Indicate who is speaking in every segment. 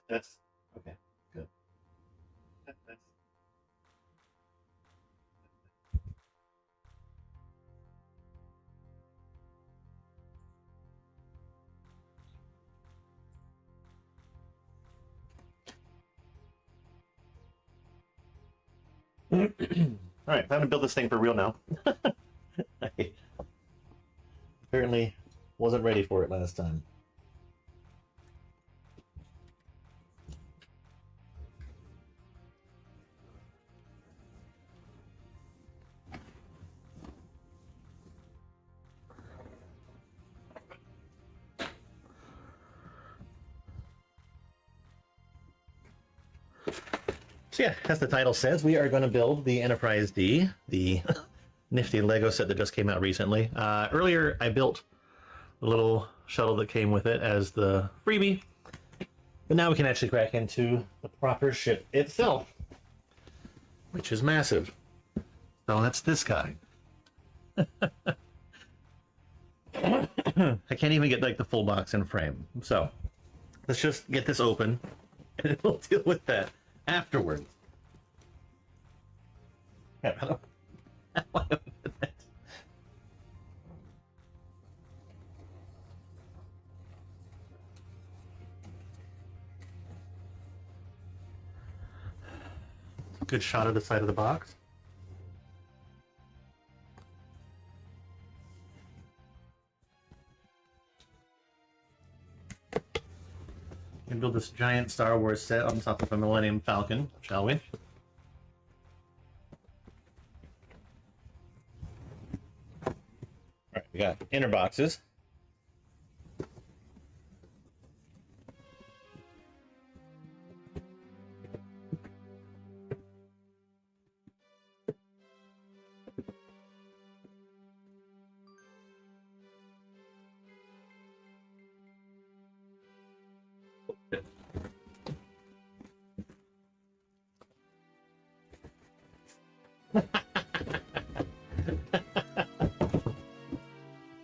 Speaker 1: That's okay. Good. That's all right. Time to build this thing for real now. I apparently wasn't ready for it last time. So yeah, as the title says, we are going to build the Enterprise D, the nifty Lego set that just came out recently. Earlier, I built the little shuttle that came with it as the freebie, but now we can actually crack into the proper ship itself, which is massive. So that's this guy. I can't even get like the full box in frame. So let's just get this open, and we'll deal with that afterwards. Yeah, I don't. How do I open that? Good shot of the side of the box. And build this giant Star Wars set on top of a Millennium Falcon, shall we? Alright, we got inner boxes.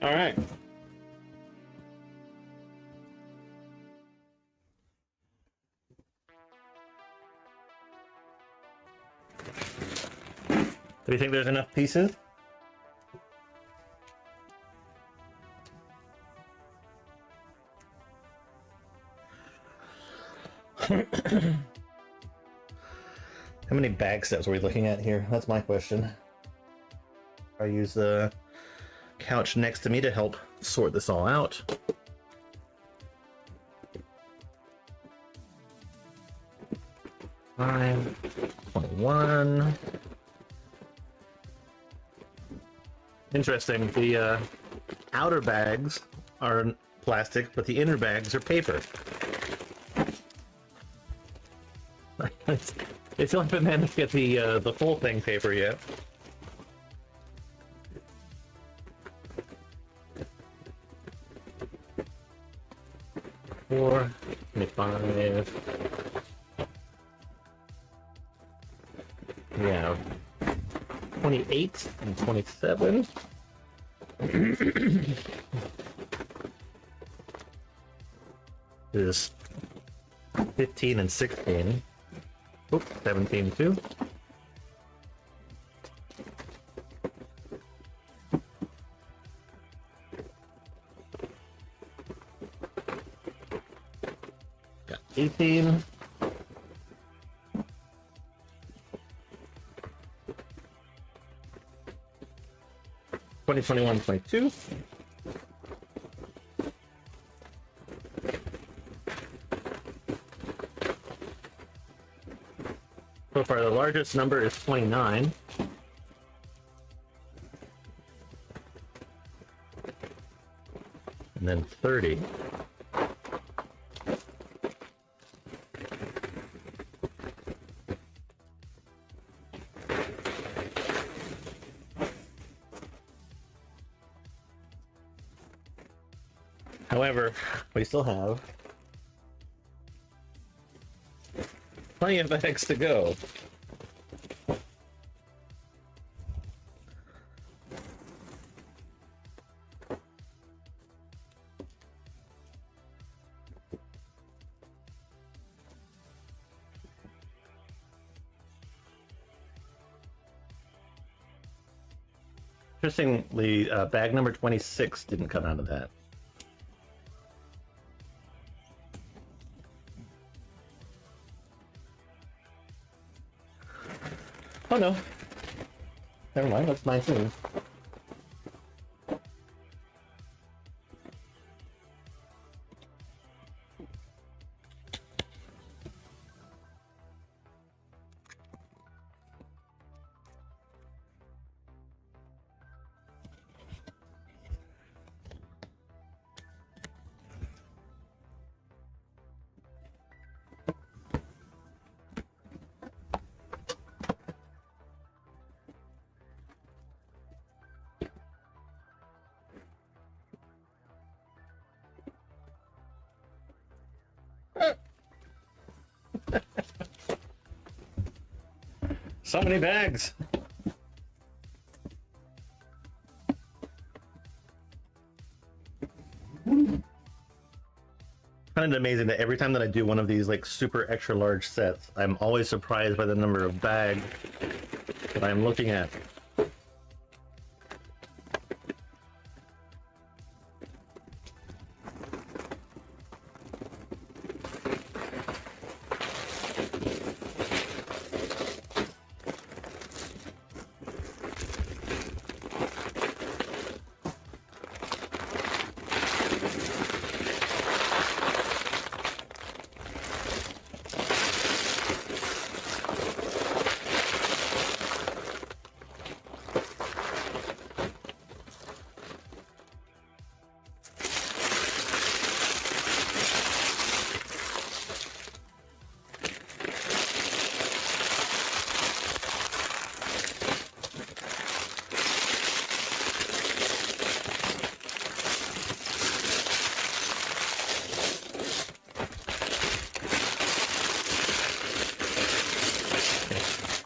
Speaker 1: All right. Do you think there's enough pieces? How many bag sets are we looking at here? That's my question. I use the couch next to me to help sort this all out. Five, 21. Interesting. The outer bags are plastic, but the inner bags are paper. They still haven't managed to get the full thing paper yet. Four, 25. Yeah, 28 and 27. Is 15 and 16. Oops, 17 too. Got 18. Twenty, 21, 22. So far, the largest number is 29. And then 30. However, we still have plenty of bags to go. Interestingly, bag number 26 didn't come out of that. Oh no. Never mind, that's 19. So many bags. Kind of amazing that every time that I do one of these like super extra large sets, I'm always surprised by the number of bags that I'm looking at.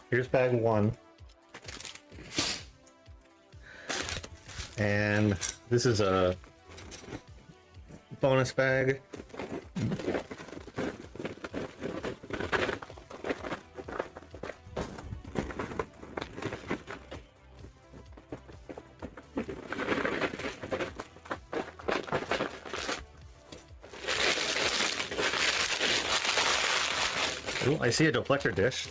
Speaker 1: Here's bag 1. And this is a bonus bag. Ooh, I see a deflector dish.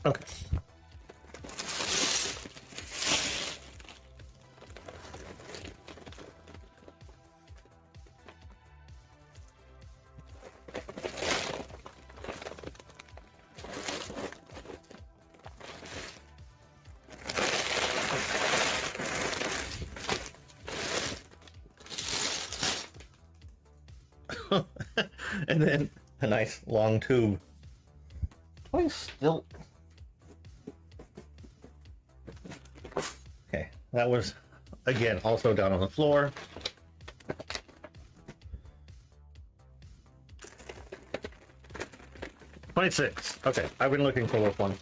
Speaker 1: Okay. And then a nice long tube. Toy still. Okay, that was again also down on the floor. $26. Okay, I've been looking for this one.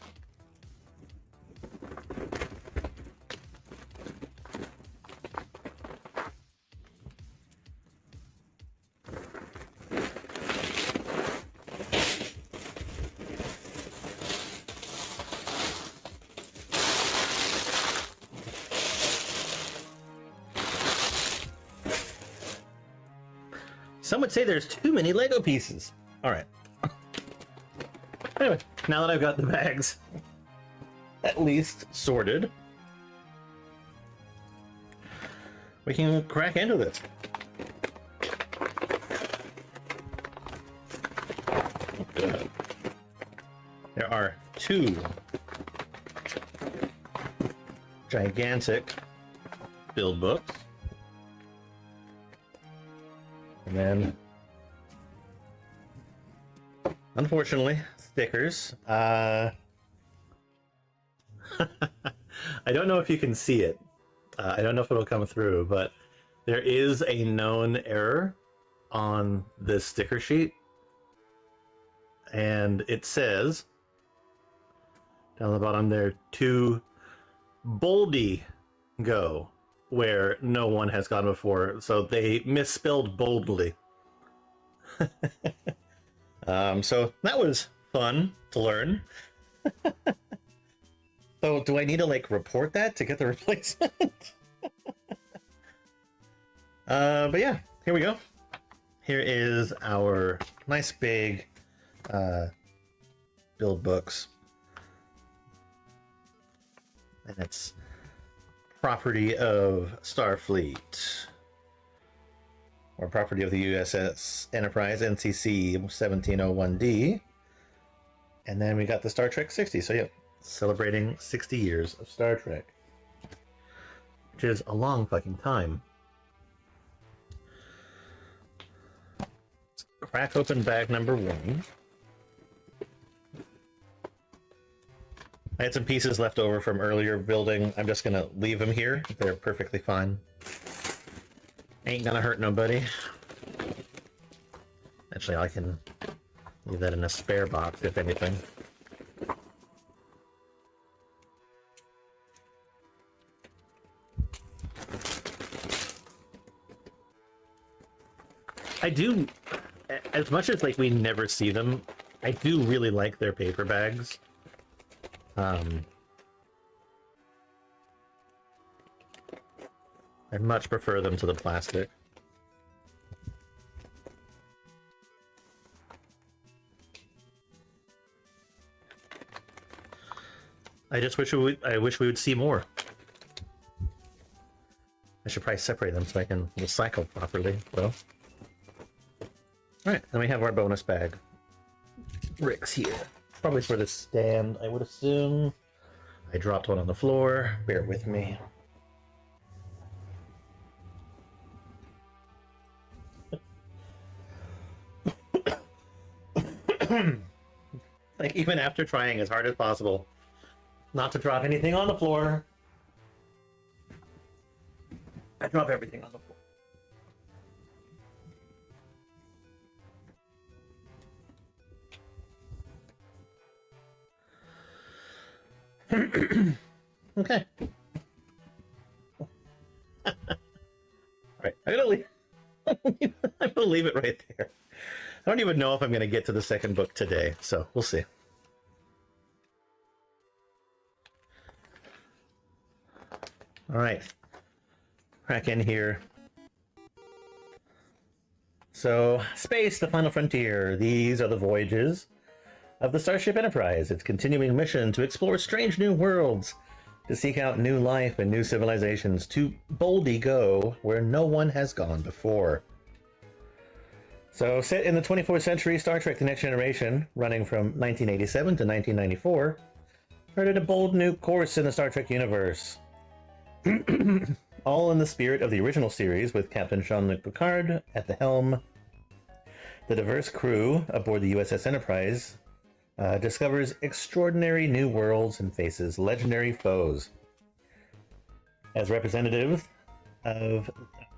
Speaker 1: Some would say there's too many Lego pieces. All right. Anyway, now that I've got the bags at least sorted, we can crack into this. There are 2 gigantic build books. And then, unfortunately, stickers. I don't know if you can see it. I don't know if it'll come through, but there is a known error on this sticker sheet. and it says down the bottom there, to boldly go where no one has gone before. So they misspelled boldly. So that was fun to learn. So do I need to like report that to get the replacement? But yeah, here we go. Here is our nice big build books. And it's property of Starfleet, or property of the USS Enterprise, NCC 1701D. And then we got the Star Trek 60. So yeah, celebrating 60 years of Star Trek, which is a long fucking time. Let's crack open bag number 1. I had some pieces left over from earlier building. I'm just gonna leave them here. They're perfectly fine. Ain't gonna hurt nobody. Actually, I can leave that in a spare box, if anything. I do, as much as like we never see them, I do really like their paper bags. I much prefer them to the plastic. I just wish I wish we would see more. I should probably separate them so I can recycle properly, though. Alright, then we have our bonus bag. Rick's here. Probably for the stand, I would assume. I dropped one on the floor. Bear with me. Like, even after trying as hard as possible not to drop anything on the floor, I drop everything on the floor. Okay. Alright, I'm gonna leave. I'm gonna leave it right there. I don't even know if I'm gonna get to the second book today, so we'll see. Alright. Crack in here. So, space, the final frontier. These are the voyages of the Starship Enterprise, its continuing mission to explore strange new worlds, to seek out new life and new civilizations, to boldly go where no one has gone before. So, set in the 24th century, Star Trek The Next Generation, running from 1987 to 1994, charted a bold new course in the Star Trek universe. All in the spirit of the original series, with Captain Jean-Luc Picard at the helm. The diverse crew aboard the USS Enterprise discovers extraordinary new worlds and faces legendary foes. As representatives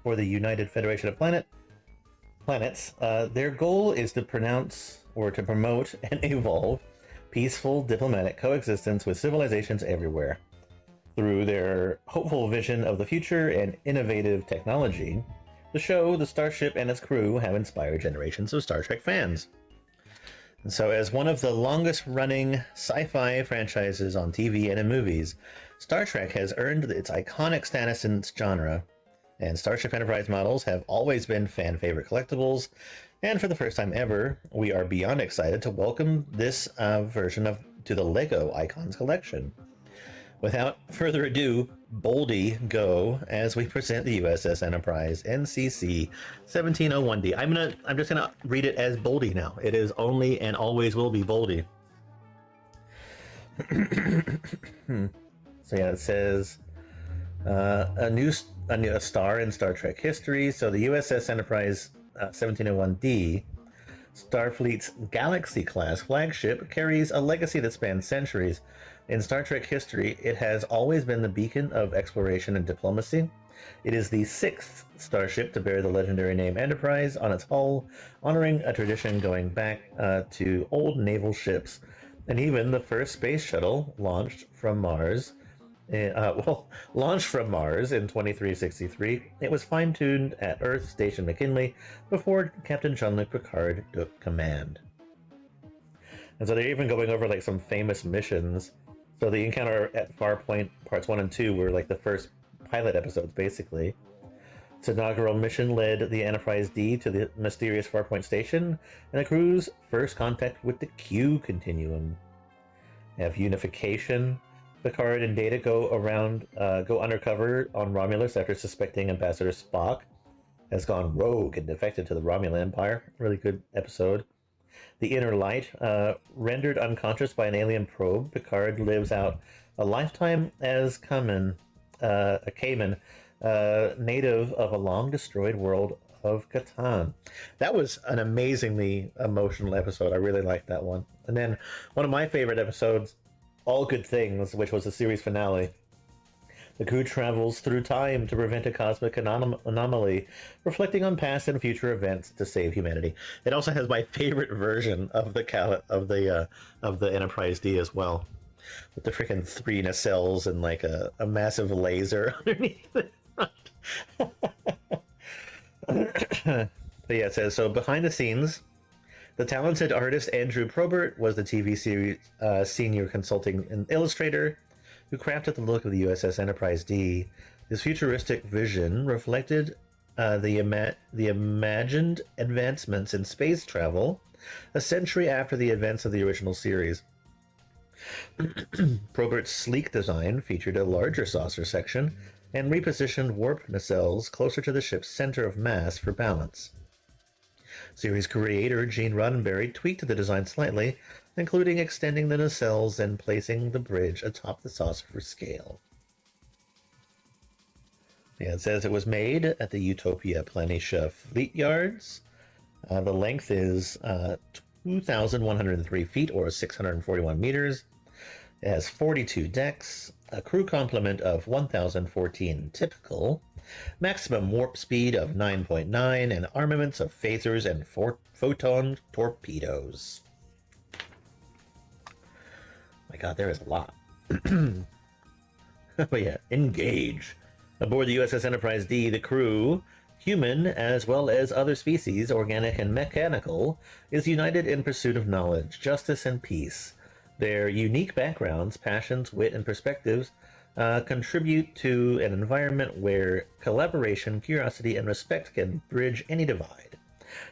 Speaker 1: for the United Federation of Planets, their goal is to promote and evolve peaceful diplomatic coexistence with civilizations everywhere. Through their hopeful vision of the future and innovative technology, the show, the Starship, and its crew have inspired generations of Star Trek fans. And so, as one of the longest-running sci-fi franchises on TV and in movies, Star Trek has earned its iconic status in its genre, and Starship Enterprise models have always been fan-favorite collectibles, and for the first time ever, we are beyond excited to welcome this version to the LEGO Icons collection. Without further ado, boldly go as we present the USS Enterprise NCC 1701D. I'm just gonna read it as boldly now. It is only and always will be boldly. So yeah, it says a star in Star Trek history. So the USS Enterprise 1701D, Starfleet's Galaxy-class flagship, carries a legacy that spans centuries. In Star Trek history, it has always been the beacon of exploration and diplomacy, It is the sixth starship to bear the legendary name Enterprise on its hull, honoring a tradition going back to old naval ships, and even the first space shuttle launched from Mars. Launched from Mars in 2363, it was fine-tuned at Earth Station McKinley before Captain Jean-Luc Picard took command. And so they're even going over like some famous missions. So the encounter at Farpoint parts 1 and 2 were like the first pilot episodes, basically. Its inaugural mission led the Enterprise D to the mysterious Farpoint station and the crew's first contact with the Q continuum. You have unification. Picard and Data go undercover on Romulus after suspecting Ambassador Spock has gone rogue and defected to the Romulan Empire. Really good episode. The Inner Light, rendered unconscious by an alien probe, Picard lives out a lifetime as a Cayman, native of a long-destroyed world of Catan. That was an amazingly emotional episode. I really liked that one. And then one of my favorite episodes, All Good Things, which was the series finale. The crew travels through time to prevent a cosmic anomaly, reflecting on past and future events to save humanity. It also has my favorite version of the Enterprise D as well, with the freaking 3 nacelles and like a massive laser underneath it. But yeah, it says, so behind the scenes, the talented artist Andrew Probert was the TV series senior consulting and illustrator who crafted the look of the USS Enterprise D. His futuristic vision reflected the imagined advancements in space travel a century after the events of the original series. Probert's sleek design featured a larger saucer section and repositioned warp nacelles closer to the ship's center of mass for balance. Series creator Gene Roddenberry tweaked the design slightly, including extending the nacelles and placing the bridge atop the saucer for scale. Yeah, it says it was made at the Utopia Planitia Fleet Yards. The length is 2,103 feet, or 641 meters. It has 42 decks, a crew complement of 1,014 typical, maximum warp speed of 9.9, and armaments of phasers and photon torpedoes. My god, there is a lot. But yeah, engage. Aboard the USS Enterprise D, the crew, human as well as other species, organic and mechanical, is united in pursuit of knowledge, justice, and peace. Their unique backgrounds, passions, wit, and perspectives contribute to an environment where collaboration, curiosity, and respect can bridge any divide.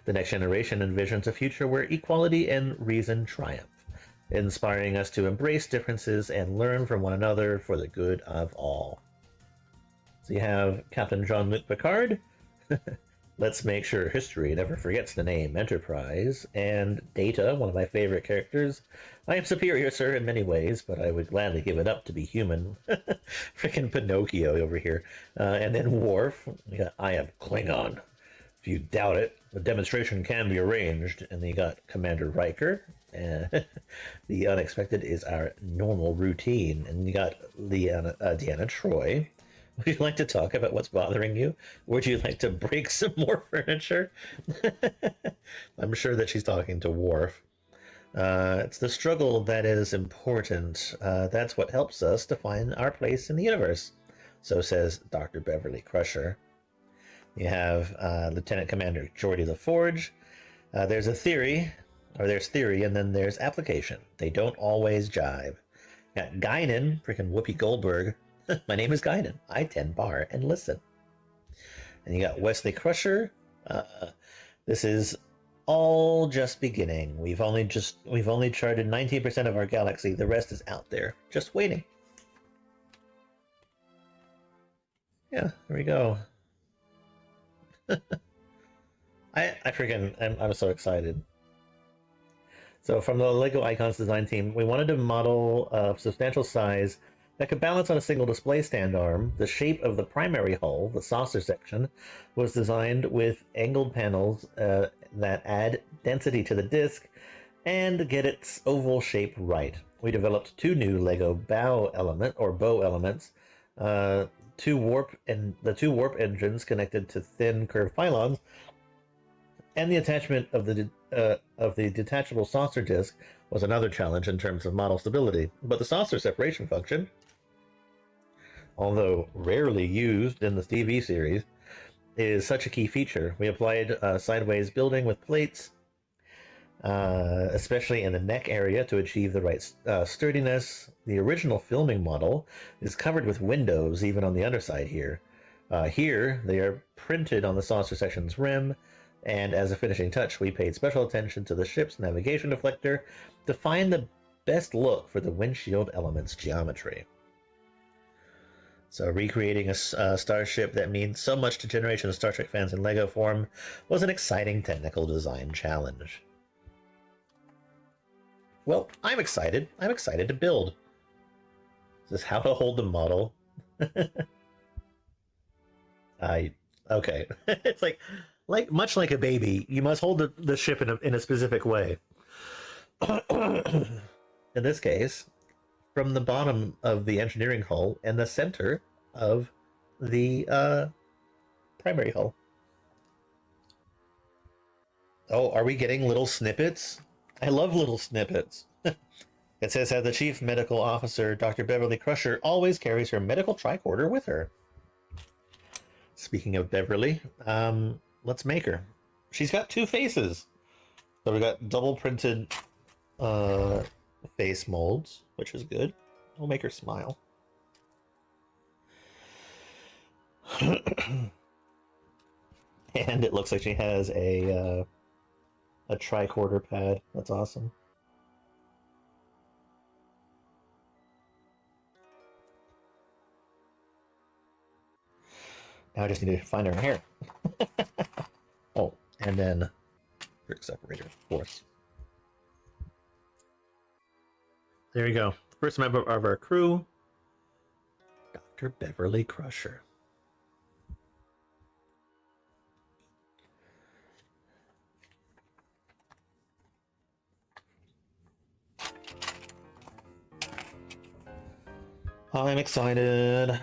Speaker 1: The next generation envisions a future where equality and reason triumph, inspiring us to embrace differences and learn from one another for the good of all. So you have Captain Jean-Luc Picard. Let's make sure history never forgets the name Enterprise. And Data, one of my favorite characters. I am superior, sir, in many ways, but I would gladly give it up to be human. Frickin' Pinocchio over here. And then Worf. I am Klingon. If you doubt it, the demonstration can be arranged. And then you got Commander Riker. The unexpected is our normal routine. And you got Deanna Troi. Would you like to talk about what's bothering you? Would you like to break some more furniture? I'm sure that she's talking to Worf. It's the struggle that is important. That's what helps us to find our place in the universe. So says Dr. Beverly Crusher. You have Lieutenant Commander Geordi LaForge. There's theory, and then there's application. They don't always jive. Got Guinan, freaking Whoopi Goldberg. My name is Guinan. I tend bar and listen. And you got Wesley Crusher. This is all just beginning. We've only charted 19% of our galaxy. The rest is out there, just waiting. Yeah, there we go. I'm so excited. So from the LEGO Icons design team, we wanted to model a substantial size that could balance on a single display stand arm. The shape of the primary hull, the saucer section, was designed with angled panels that add density to the disc and get its oval shape right. We developed two new LEGO bow elements to two warp engines connected to thin curved pylons, and the attachment of the detachable saucer disc was another challenge in terms of model stability. But the saucer separation function, although rarely used in the TV series, is such a key feature. We applied sideways building with plates, especially in the neck area, to achieve the right sturdiness. The original filming model is covered with windows even on the underside here. Here, they are printed on the saucer section's rim, and as a finishing touch, we paid special attention to the ship's navigation deflector to find the best look for the windshield element's geometry. So recreating a starship that means so much to generation of Star Trek fans in LEGO form was an exciting technical design challenge. Well, I'm excited. I'm excited to build. This is how to hold the model. Okay. It's like much like a baby, you must hold the ship in a specific way. In this case, from the bottom of the engineering hull and the center of the primary hull. Oh, are we getting little snippets? I love little snippets. It says how the chief medical officer, Dr. Beverly Crusher, always carries her medical tricorder with her. Speaking of Beverly, let's make her. She's got two faces. So we got double printed face molds, which is good. We'll make her smile. And it looks like she has a tricorder pad. That's awesome. Now I just need to find her hair. Oh, and then brick separator, of course. There you go. First member of our crew, Dr. Beverly Crusher. I'm excited.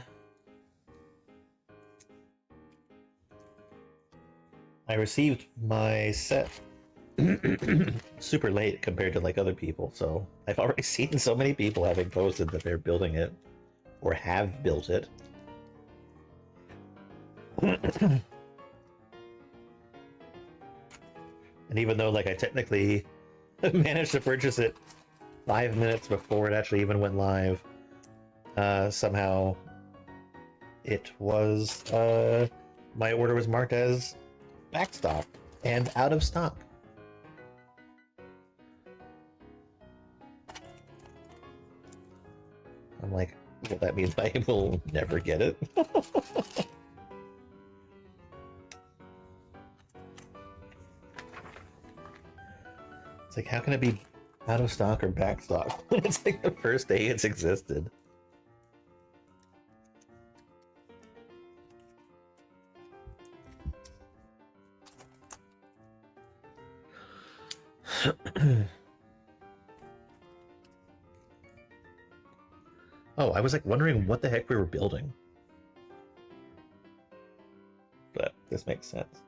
Speaker 1: I received my set super late compared to like other people, so I've already seen so many people having posted that they're building it or have built it. And even though like I technically managed to purchase it 5 minutes before it actually even went live, somehow it was my order was marked as backstop and out of stock. I'm like, well, that means I will never get it. It's like, how can it be out of stock or back stock when it's like the first day it's existed? Oh, I was like wondering what the heck we were building. But this makes sense.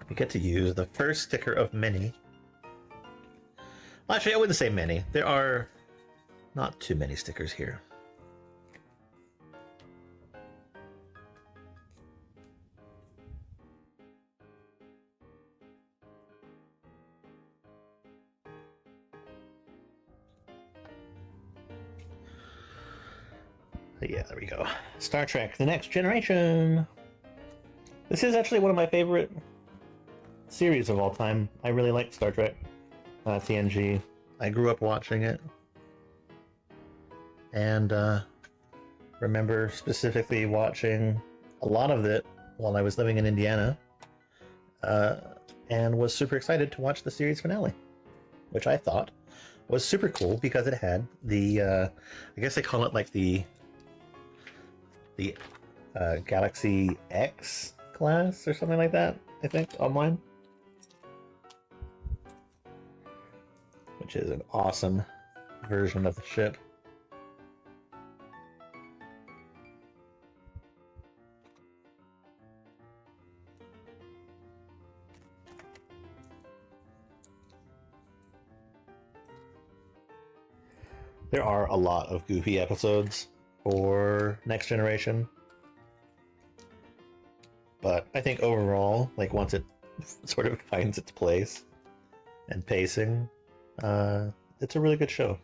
Speaker 1: We get to use the first sticker of many. Well, actually, I wouldn't say many. There are not too many stickers here. Yeah, there we go. Star Trek: The Next Generation. This is actually one of my favorite series of all time. I really like Star Trek, TNG. I grew up watching it, and remember specifically watching a lot of it while I was living in Indiana, and was super excited to watch the series finale, which I thought was super cool because it had the, I guess they call it like the Galaxy X class or something like that, I think, online. which is an awesome version of the ship. There are a lot of goofy episodes for Next Generation, but I think overall, like once it sort of finds its place and pacing, it's a really good show.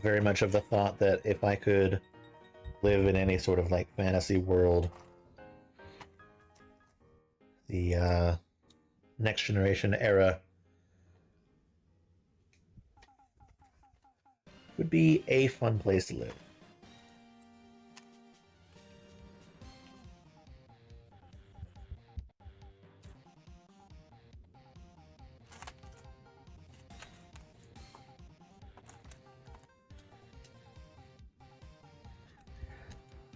Speaker 1: Very much of the thought that if I could live in any sort of like fantasy world, the Next Generation era would be a fun place to live.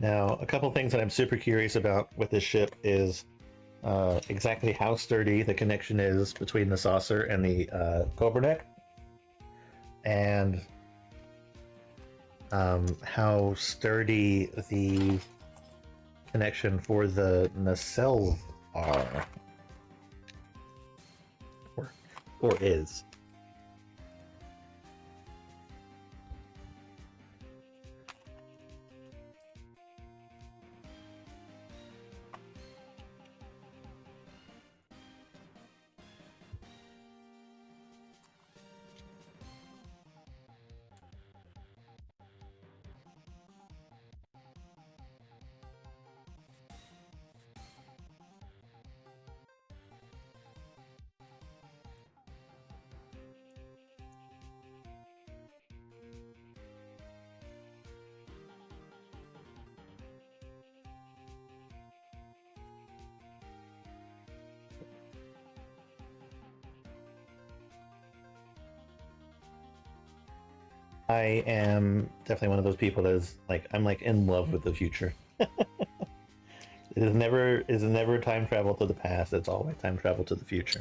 Speaker 1: Now, a couple things that I'm super curious about with this ship is exactly how sturdy the connection is between the saucer and the Cobra deck, and how sturdy the connection for the nacelles are, or is. I am definitely one of those people that is like, I'm like in love with the future. It is never time travel to the past. It's always time travel to the future.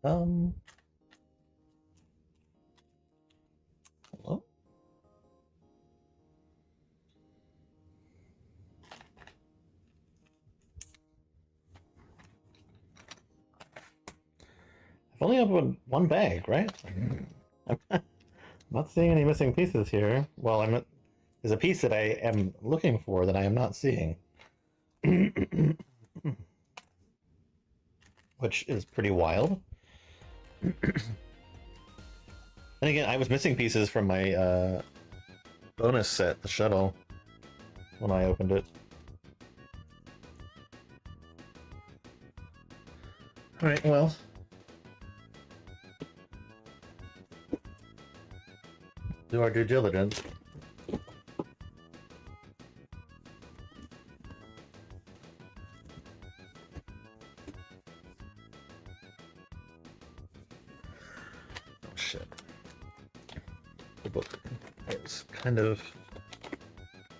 Speaker 1: Hello? I've only opened one bag, right? I'm not seeing any missing pieces here. Well, there's a piece that I am looking for that I am not seeing. Which is pretty wild. And again, I was missing pieces from my bonus set, the shuttle, when I opened it. Alright, well. Do our due diligence. Oh shit. The book is kind of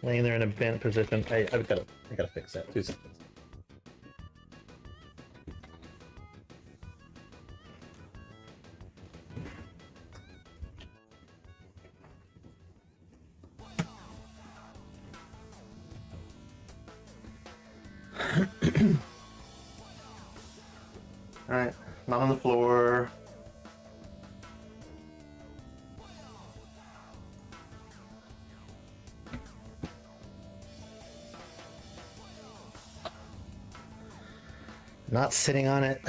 Speaker 1: laying there in a bent position. I gotta fix that. 2 seconds. All right, not on the floor. Not sitting on it.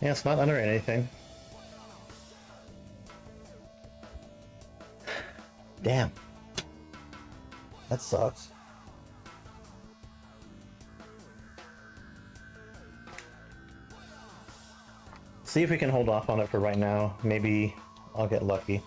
Speaker 1: Yeah, it's not under anything. Damn. That sucks. See if we can hold off on it for right now. Maybe I'll get lucky.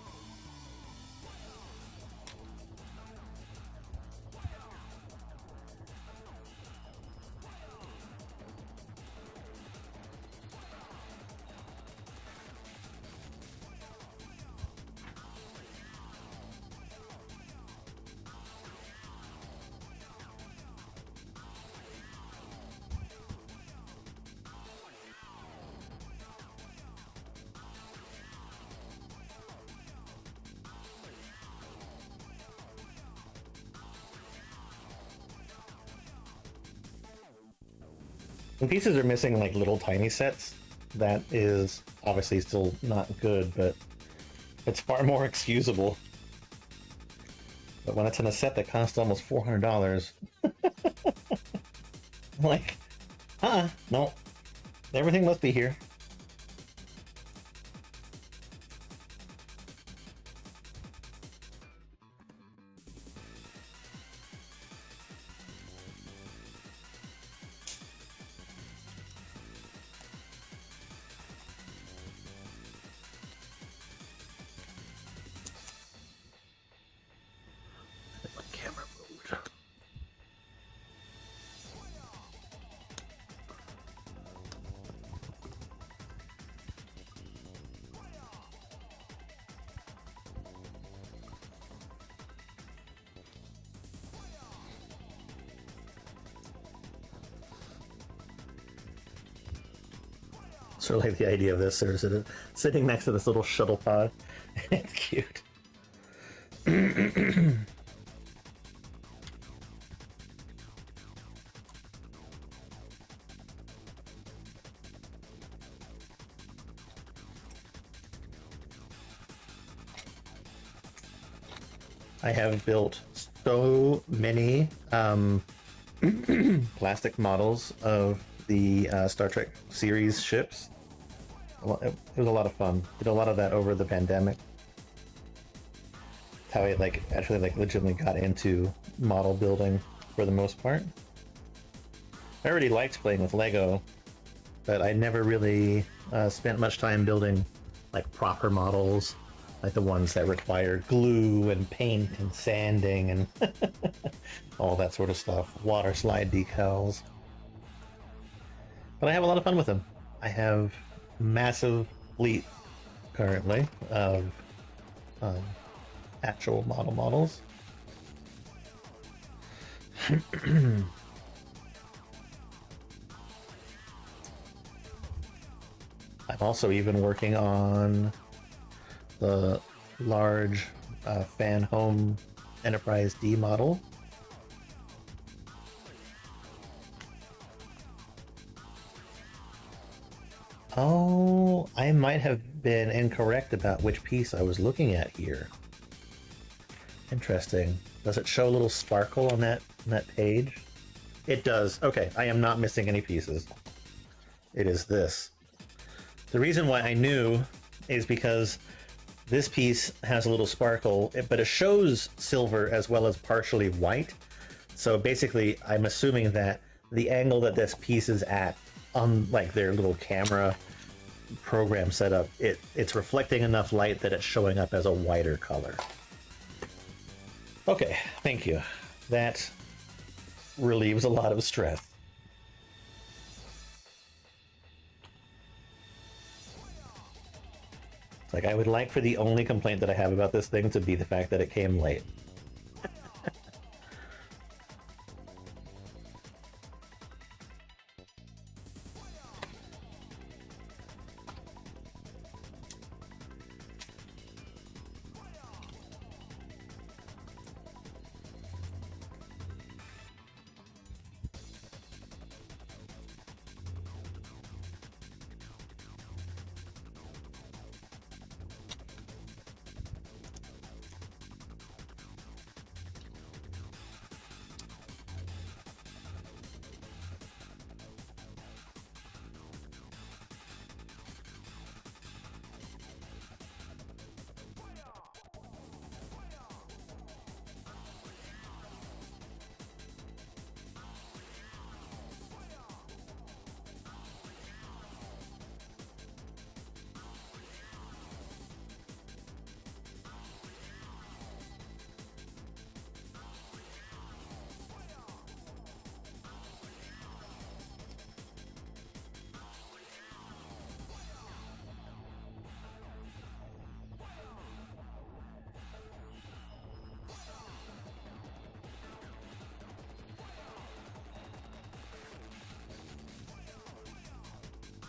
Speaker 1: When pieces are missing like little tiny sets, that is obviously still not good, but it's far more excusable. But when it's in a set that costs almost $400, I'm like, no, everything must be here. Camera moved. Sort of like the idea of this. There's it sitting next to this little shuttle pod. It's cute. I have built so many plastic models of the Star Trek series ships. It was a lot of fun. Did a lot of that over the pandemic. How I actually legitimately got into model building for the most part. I already liked playing with Lego, but I never really spent much time building like proper models, like the ones that require glue and paint and sanding and all that sort of stuff. Water slide decals. But I have a lot of fun with them. I have a massive fleet currently of actual models. I'm also even working on the large fan home Enterprise D model. Oh, I might have been incorrect about which piece I was looking at here. Interesting. Does it show a little sparkle on that page? It does. Okay, I am not missing any pieces. It is this. The reason why I knew is because this piece has a little sparkle, but it shows silver as well as partially white. So basically, I'm assuming that the angle that this piece is at on like their little camera program setup, it's reflecting enough light that it's showing up as a whiter color. Okay, thank you. That relieves a lot of stress. Like, I would like for the only complaint that I have about this thing to be the fact that it came late.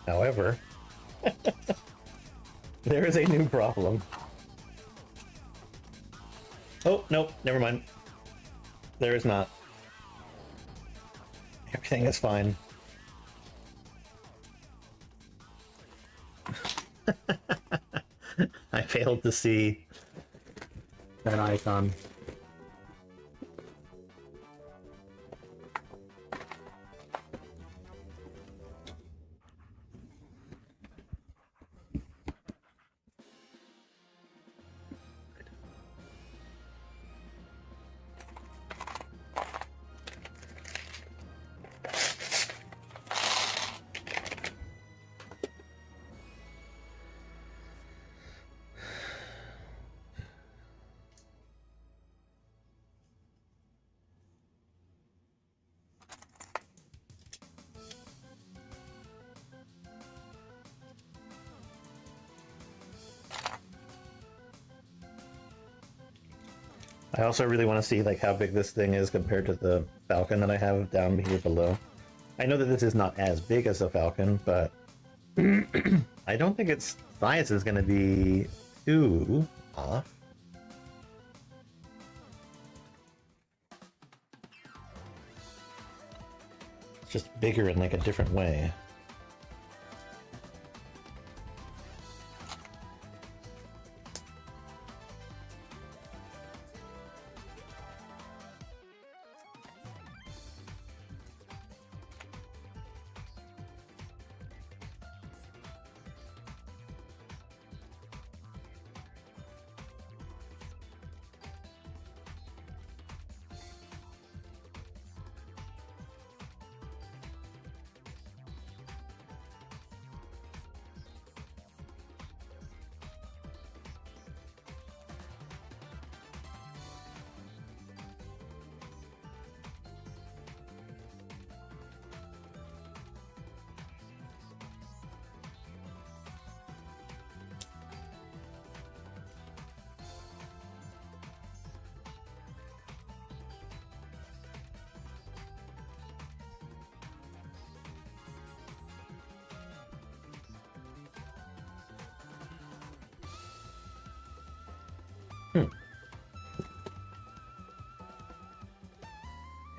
Speaker 1: However, there is a new problem. Oh, nope, never mind. There is not. Everything is fine. I failed to see that icon. I also really want to see like how big this thing is compared to the Falcon that I have down here below. I know that this is not as big as the Falcon, but I don't think its size is going to be too off. It's just bigger in like a different way.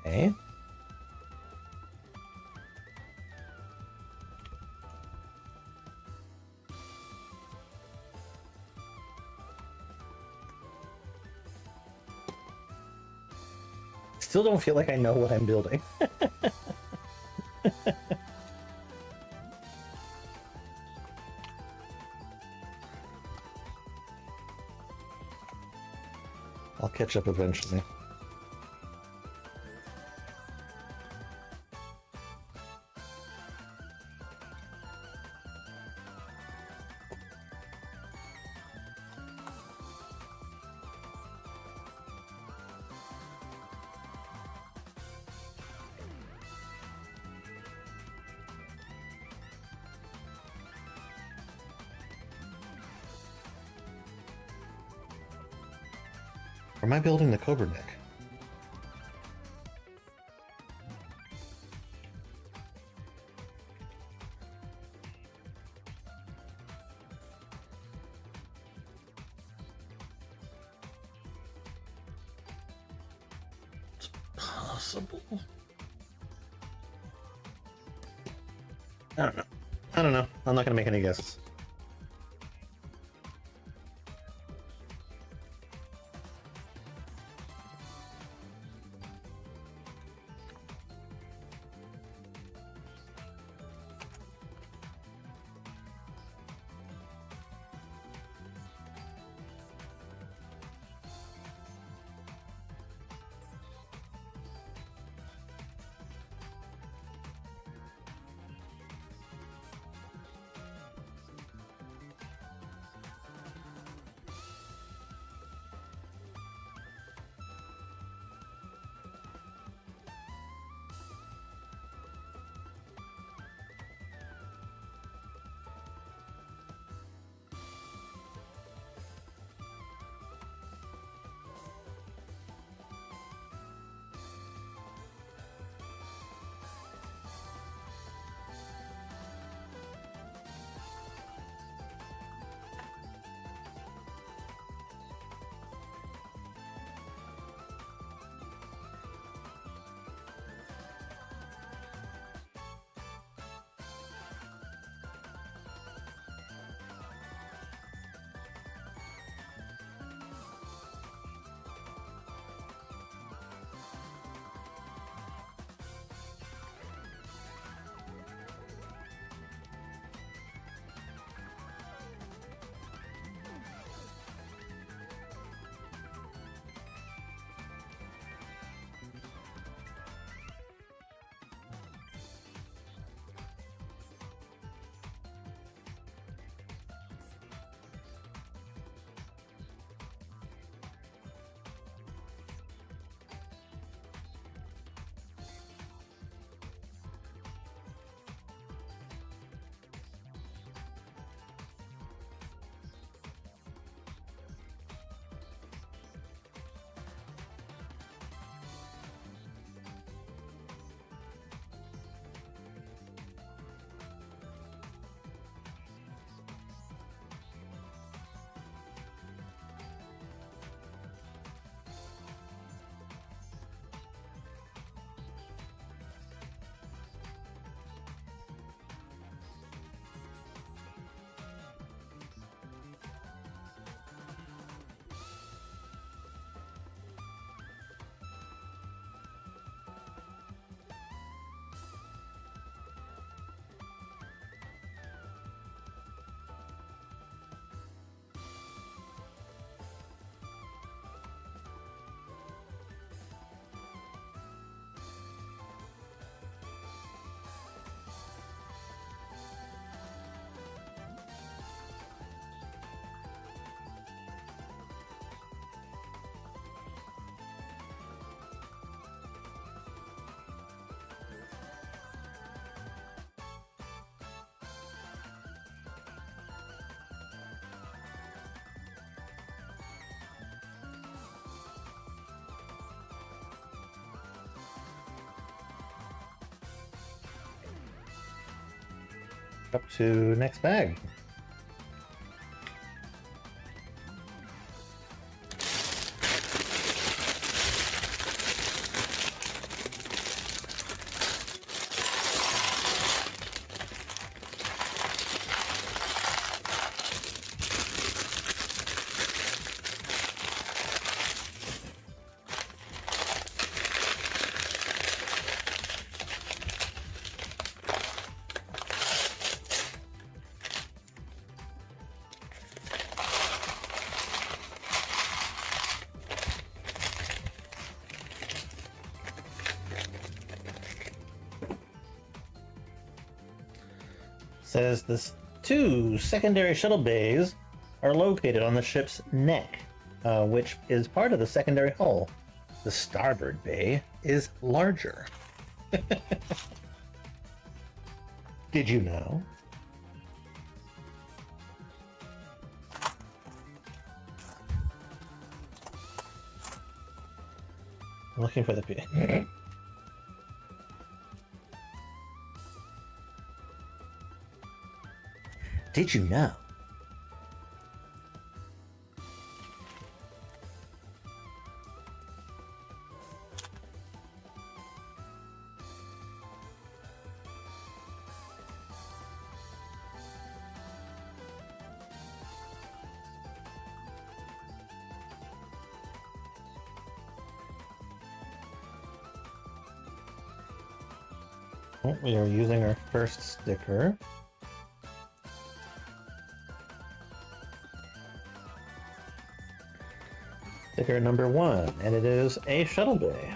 Speaker 1: Okay. Still don't feel like I know what I'm building. I'll catch up eventually. Or am I building the Cobra deck? It's possible. I don't know. I don't know. I'm not going to make any guesses. Up to next bag. Says this two secondary shuttle bays are located on the ship's neck, which is part of the secondary hull. The starboard bay is larger. Did you know? I'm looking for the P. Did you know? Oh, we are using our first sticker. Sticker number 1, and it is a shuttle bay.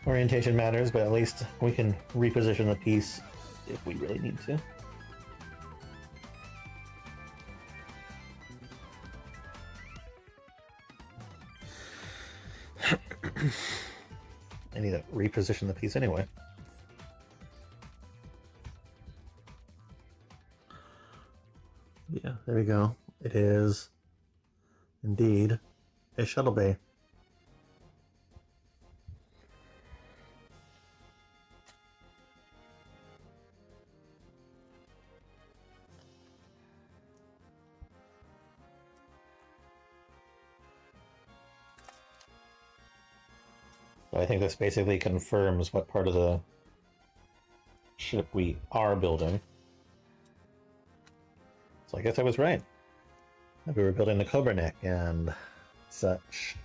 Speaker 1: Orientation matters, but at least we can reposition the piece if we really need to. I need to reposition the piece anyway. Yeah, there we go. It is indeed a shuttle bay. So I think this basically confirms what part of the ship we are building. So I guess I was right. We were building the Cobra Neck and such.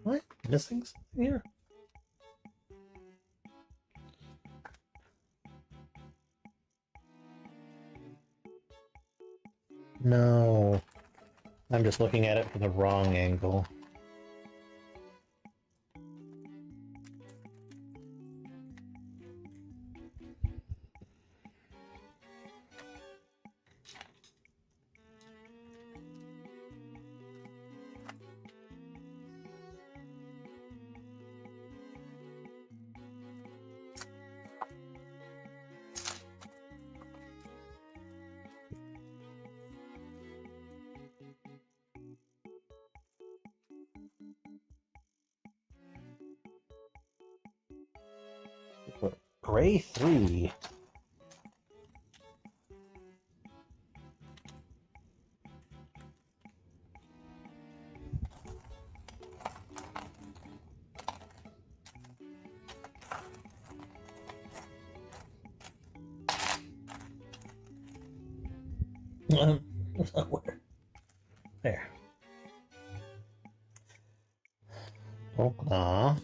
Speaker 1: What? Missing something here? No. I'm just looking at it from the wrong angle. Gray 3. Where? There. Polka.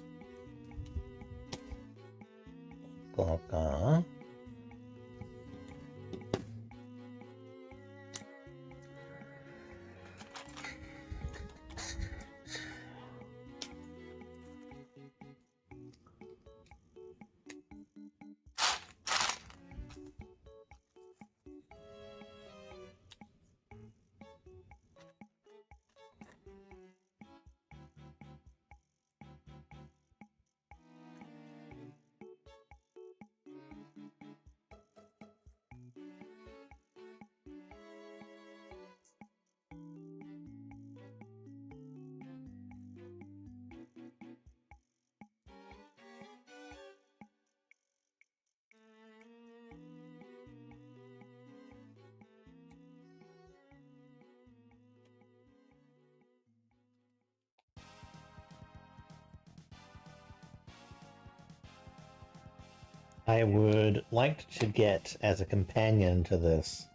Speaker 1: Polka. I would like to get as a companion to this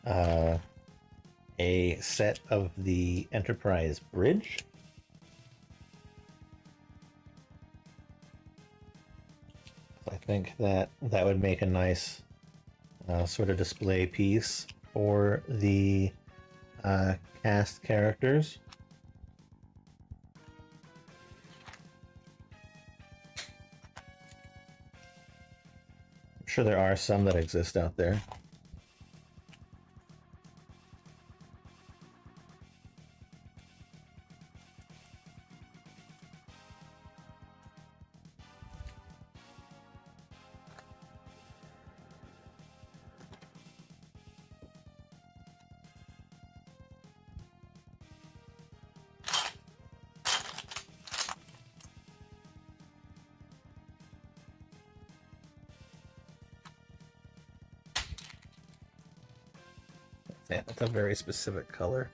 Speaker 1: a set of the Enterprise bridge. I think that would make a nice sort of display piece for the cast characters. I'm sure there are some that exist out there. Yeah, that's a very specific color.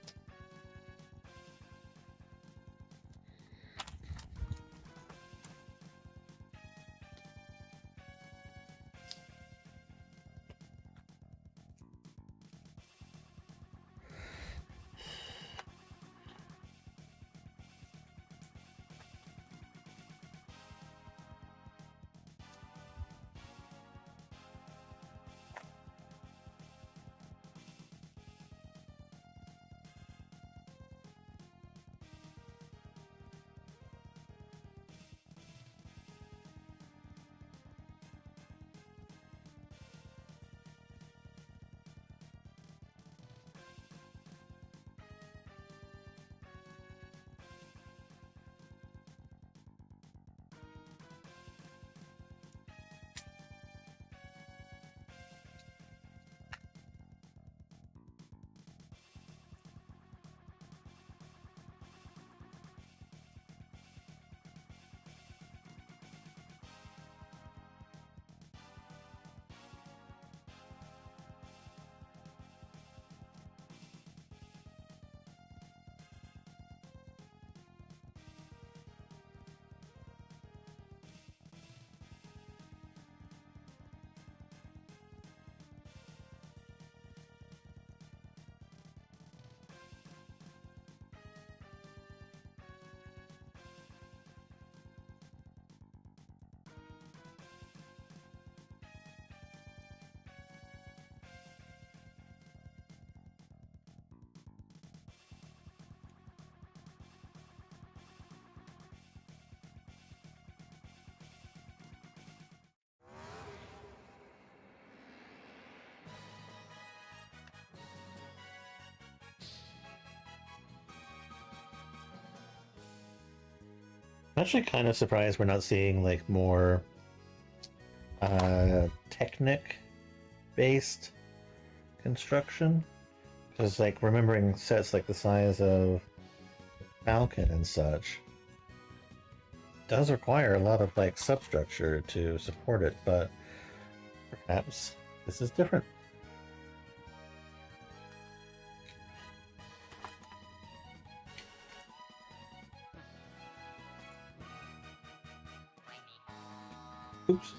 Speaker 1: I'm actually kind of surprised we're not seeing like more Technic based construction, because like remembering sets like the size of Falcon and such does require a lot of like substructure to support it, but perhaps this is different. Oops.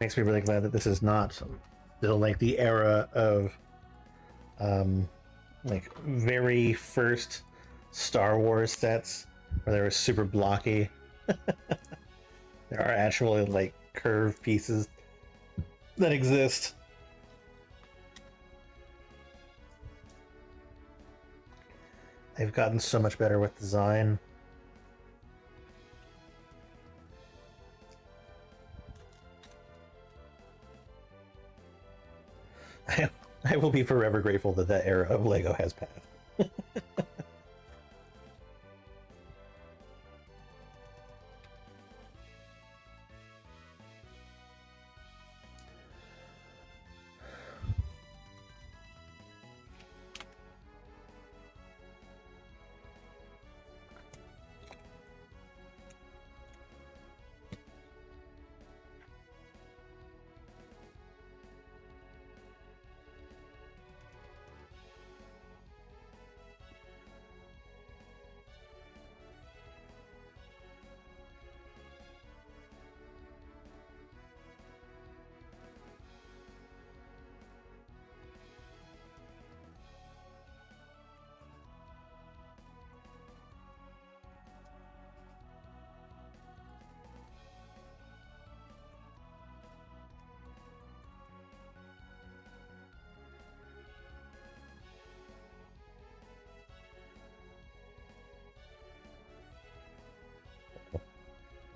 Speaker 1: Makes me really glad that this is not still like the era of like very first Star Wars sets where they were super blocky. There are actually like curved pieces that exist. They've gotten so much better with design. I will be forever grateful that that era of Lego has passed.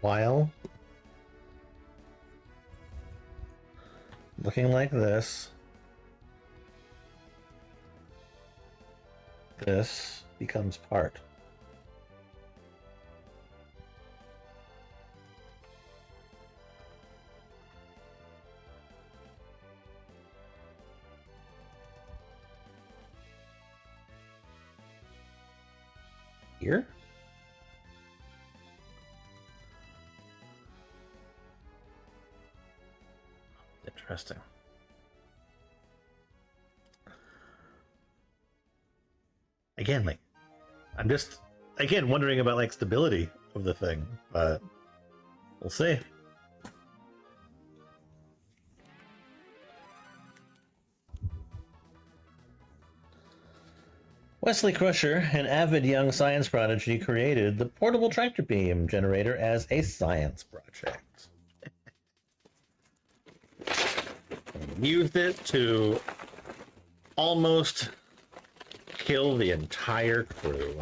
Speaker 1: While looking like this, this becomes part. Here? Interesting. Again, like, I'm just, again, wondering about, like, stability of the thing, but we'll see. Wesley Crusher, an avid young science prodigy, created the portable tractor beam generator as a science project. Used it to almost kill the entire crew.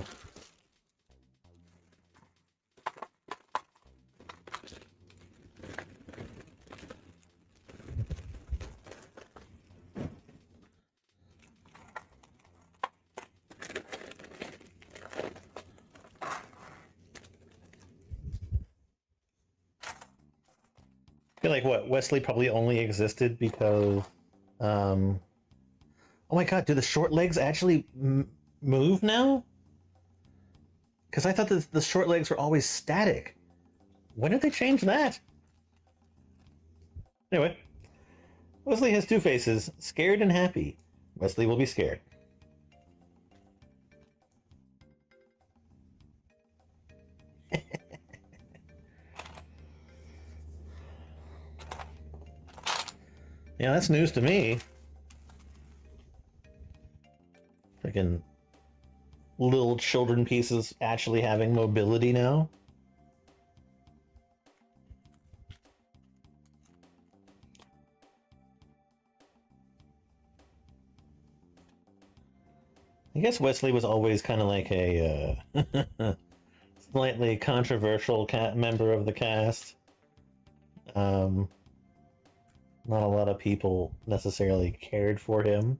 Speaker 1: I feel like what Wesley probably only existed because oh my god, do the short legs actually move now? Because I thought that the short legs were always static. When did they change that? Anyway, Wesley has two faces, scared and happy. Wesley will be scared. Yeah, that's news to me. Freaking little children pieces actually having mobility now. I guess Wesley was always kind of like a slightly controversial member of the cast. Not a lot of people necessarily cared for him,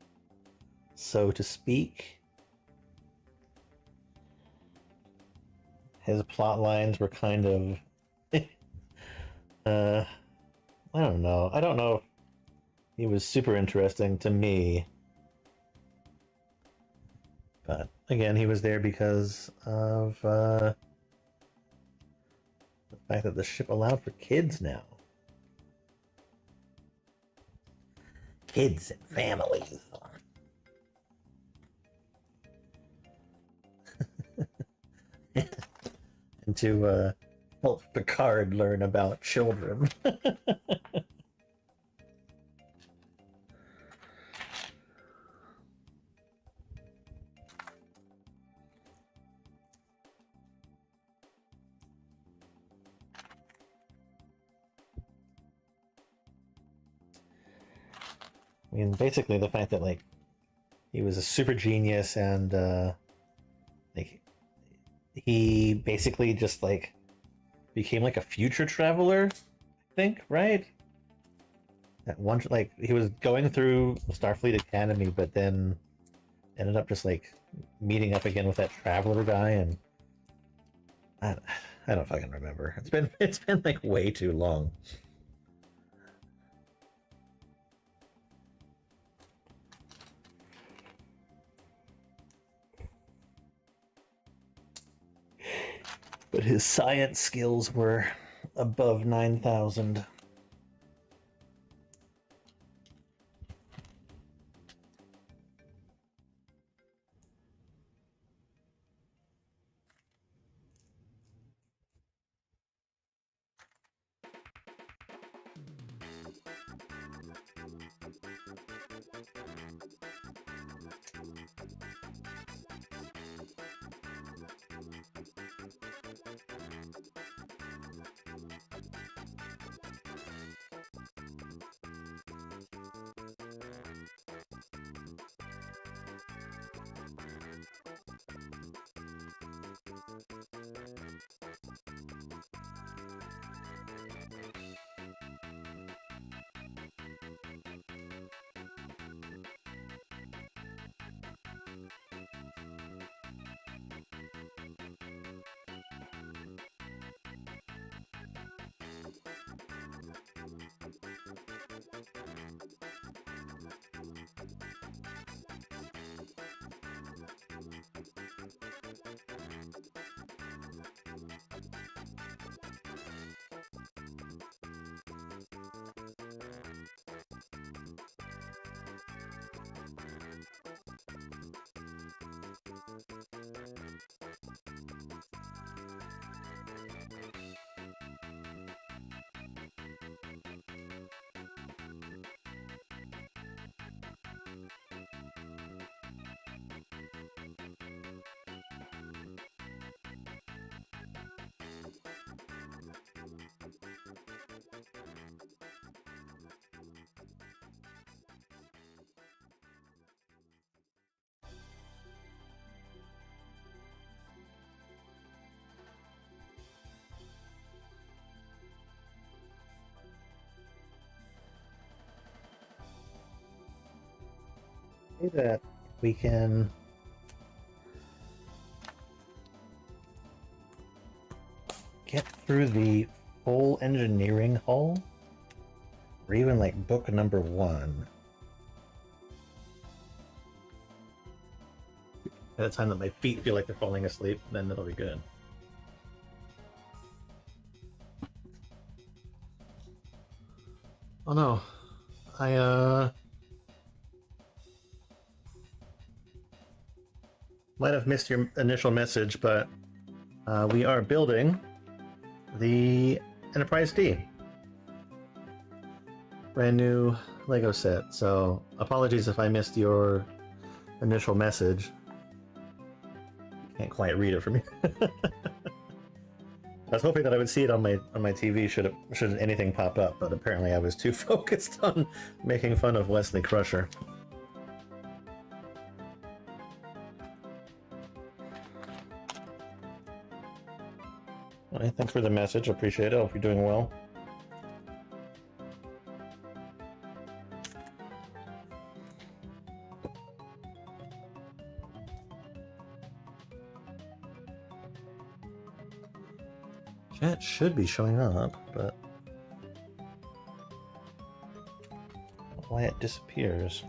Speaker 1: so to speak. His plot lines were kind of I don't know. I don't know if he was super interesting to me. But again, he was there because of the fact that the ship allowed for kids now. Kids and families. And to help Picard learn about children. mean, basically the fact that like he was a super genius and like he basically just like became like a future traveler, I think, right? At one like he was going through Starfleet Academy, but then ended up just like meeting up again with that traveler guy, and I, I don't fucking remember. It's been like way too long. But his science skills were above 9,000. That we can get through the full engineering hull, or even like book number 1. At the time that my feet feel like they're falling asleep, then that'll be good. Oh no, I might have missed your initial message, but we are building the Enterprise D. Brand new Lego set, so apologies if I missed your initial message. Can't quite read it from here. I was hoping that I would see it on my TV should anything pop up, but apparently I was too focused on making fun of Wesley Crusher. All right, thanks for the message. Appreciate it. Hope you're doing well. Chat should be showing up, but why it disappears.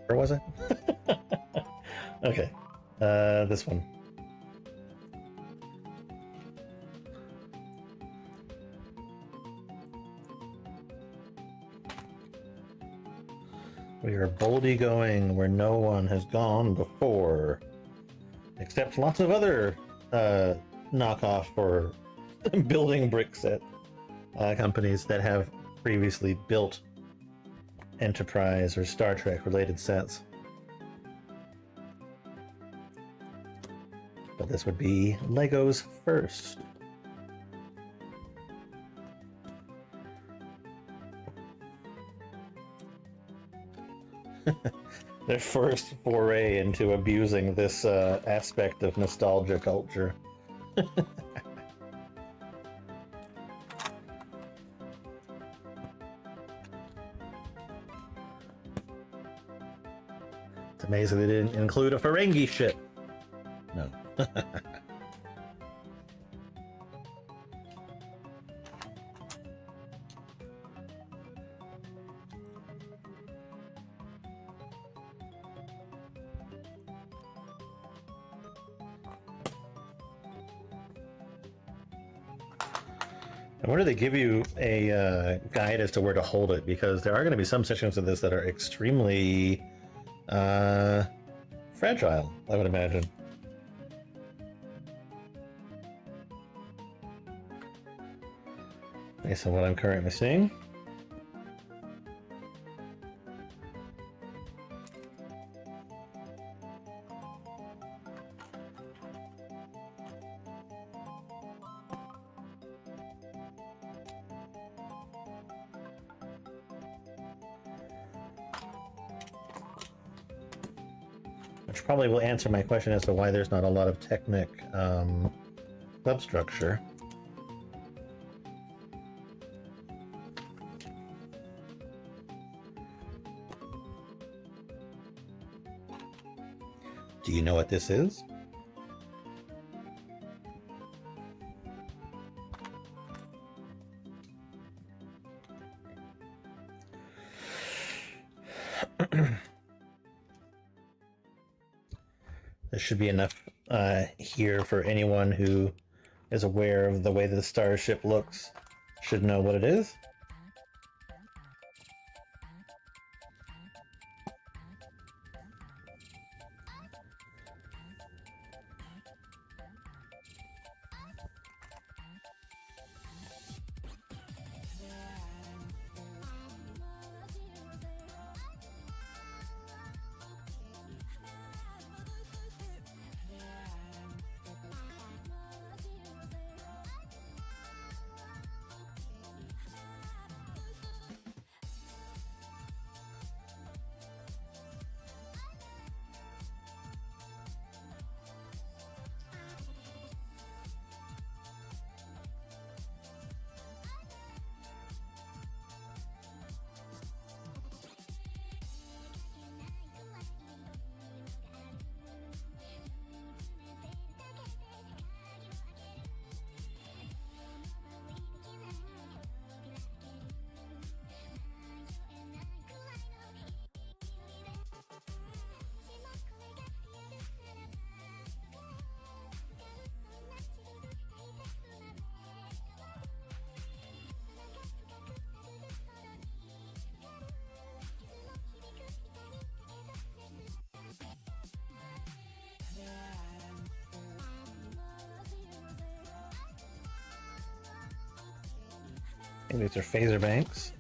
Speaker 1: Where was I? Okay. This one. We are boldly going where no one has gone before. Except lots of other knockoff or building brick set companies that have previously built Enterprise or Star Trek related sets. But this would be Lego's first. Their first foray into abusing this aspect of nostalgia culture. It's amazing they didn't include a Ferengi ship. No. I wonder if they give you a guide as to where to hold it, because there are going to be some sections of this that are extremely fragile, I would imagine. Based on what I'm currently seeing. Which probably will answer my question as to why there's not a lot of Technic substructure. Do you know what this is? There should be enough here for anyone who is aware of the way the starship looks, should know what it is. I think these are phaser banks.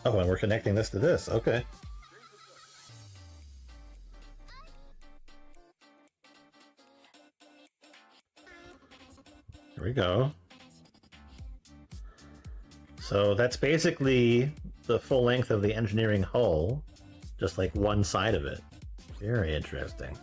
Speaker 1: Oh, and we're connecting this to this. Okay. Here we go. So that's basically the full length of the engineering hull, just like one side of it. Very interesting.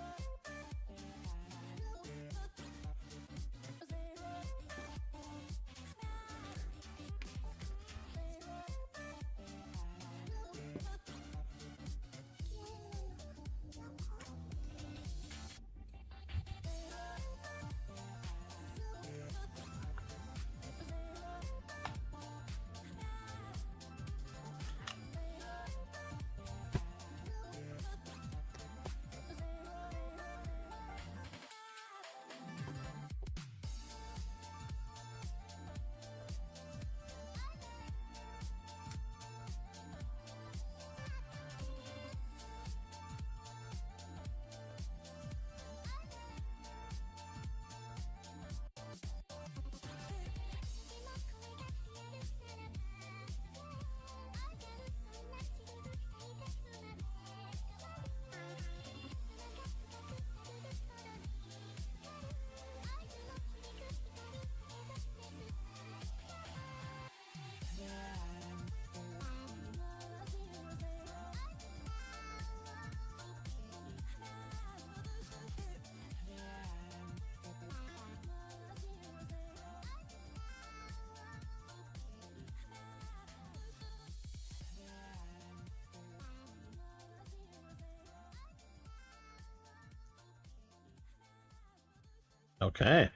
Speaker 1: Okay.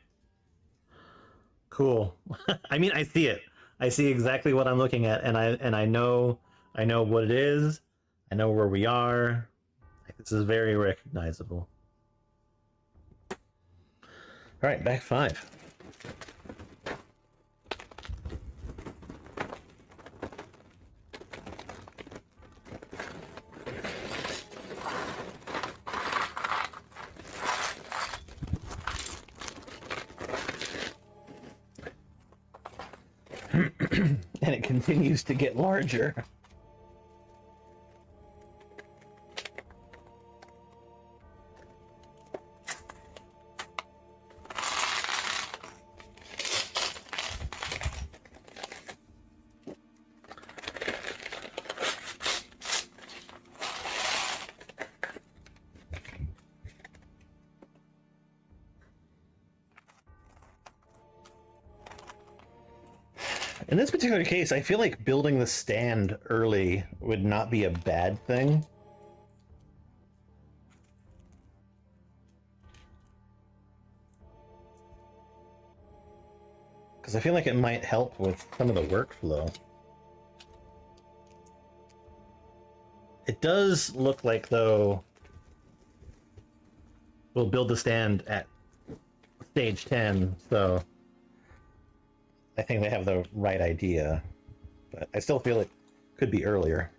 Speaker 1: Cool. I mean, I see it. I see exactly what I'm looking at, and I know what it is. I know where we are. This is very recognizable. All right, back 5. And it continues to get larger. In this particular case, I feel like building the stand early would not be a bad thing. Because I feel like it might help with some of the workflow. It does look like, though, we'll build the stand at stage 10, so I think they have the right idea. But I still feel it could be earlier.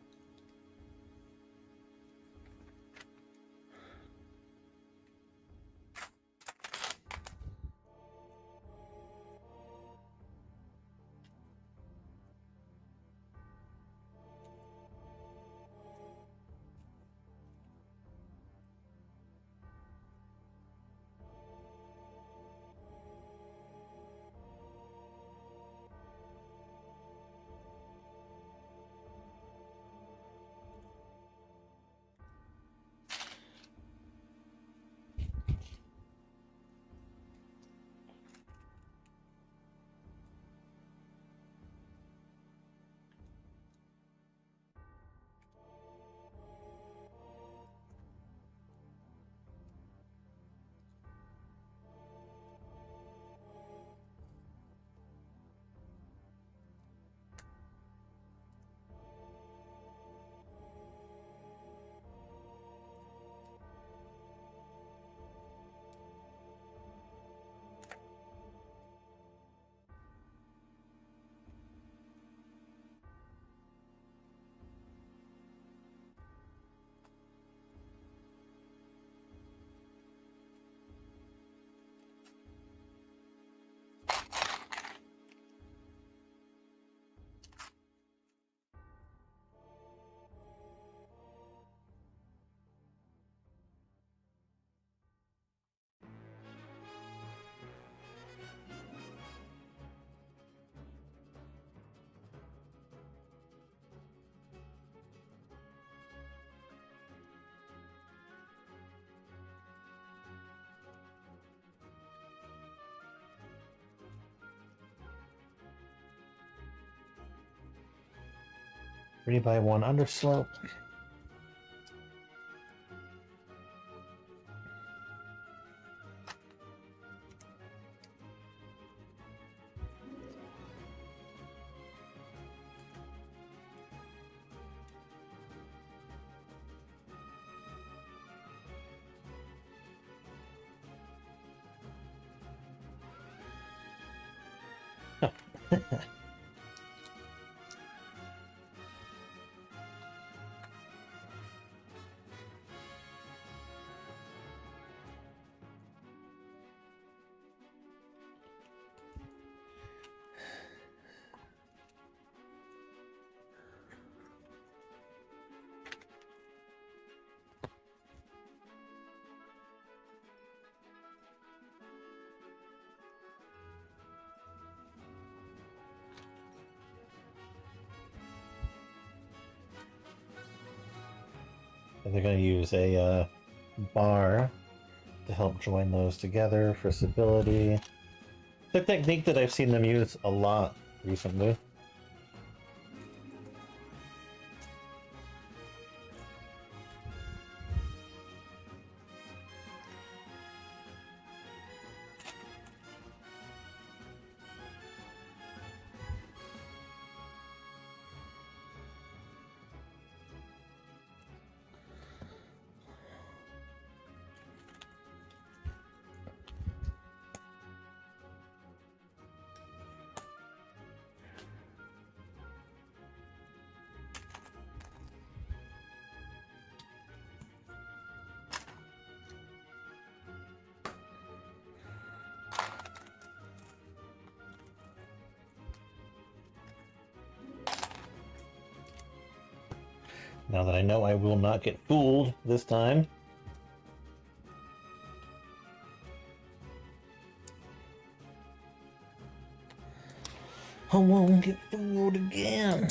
Speaker 1: Three by one underslope. And they're going to use a bar to help join those together for stability. It's a technique that I've seen them use a lot recently. Now that I know I will not get fooled this time. I won't get fooled again.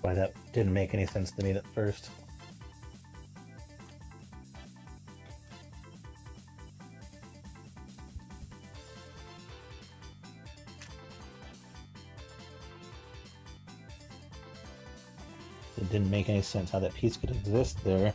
Speaker 1: Why that didn't make any sense to me at first. It didn't make any sense how that piece could exist there.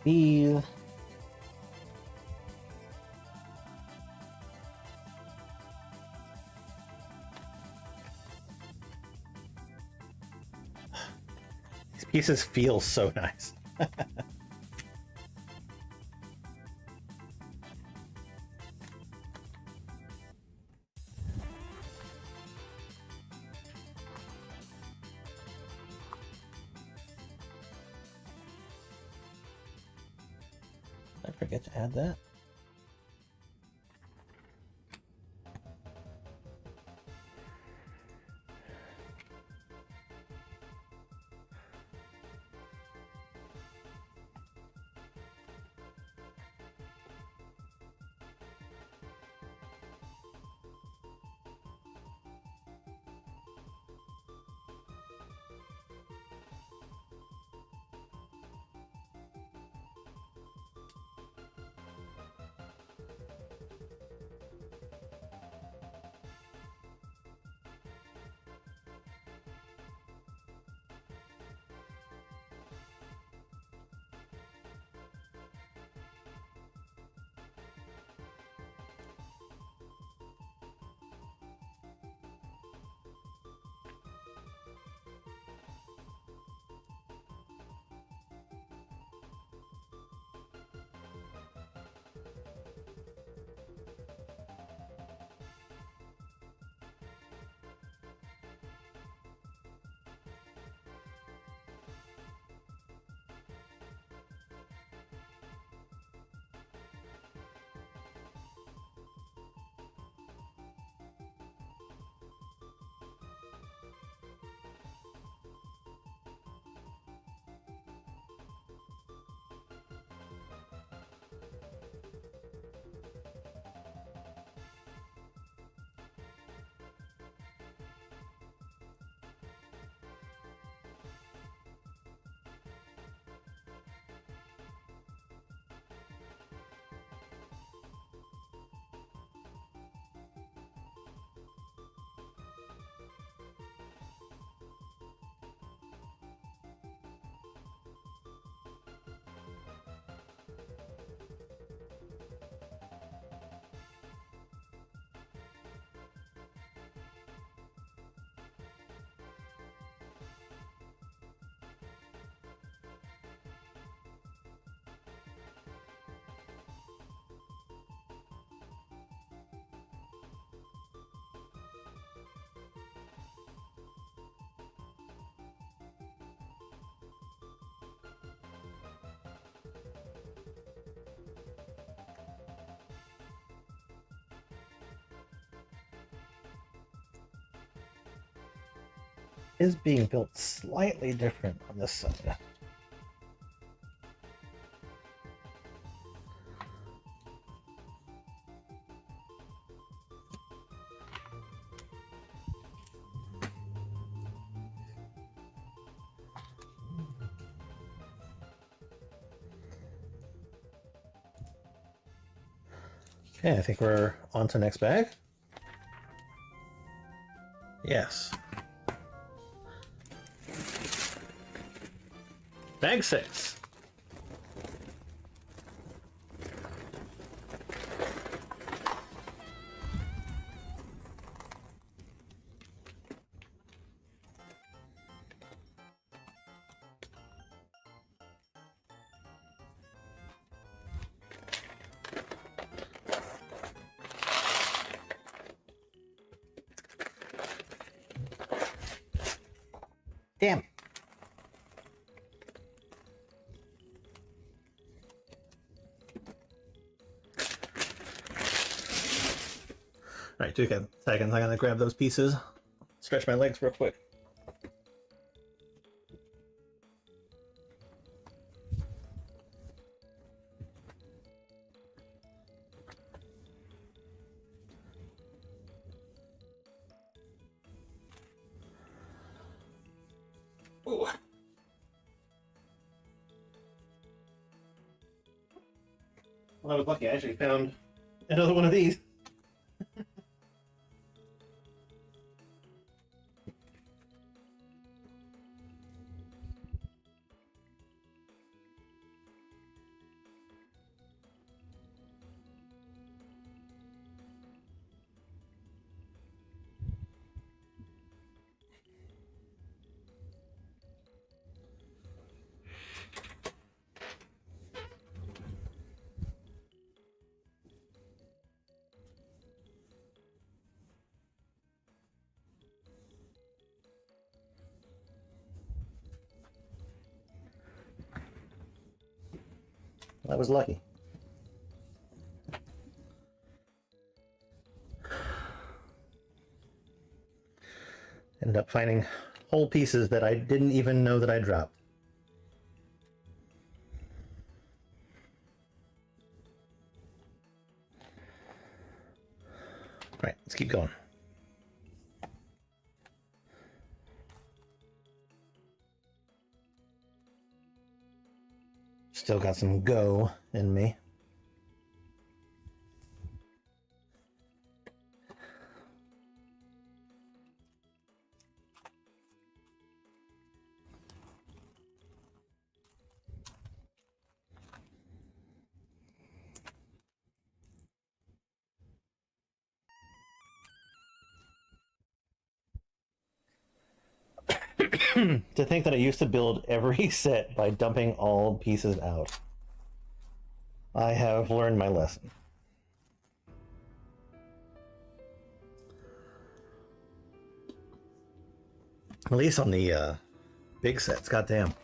Speaker 1: these. These pieces feel so nice. I forget to add that. Is being built slightly different on this side. Okay, I think we're on to next bag. Yes. Bag 6. Damn. All right, 2 seconds. I'm gonna grab those pieces. Stretch my legs real quick. Ooh. Well, I was lucky. I actually found another one of these. I was lucky. Ended up finding whole pieces that I didn't even know that I dropped. All right, let's keep going. Still got some go in me. To think that I used to build every set by dumping all pieces out. I have learned my lesson. At least on the big sets, goddamn.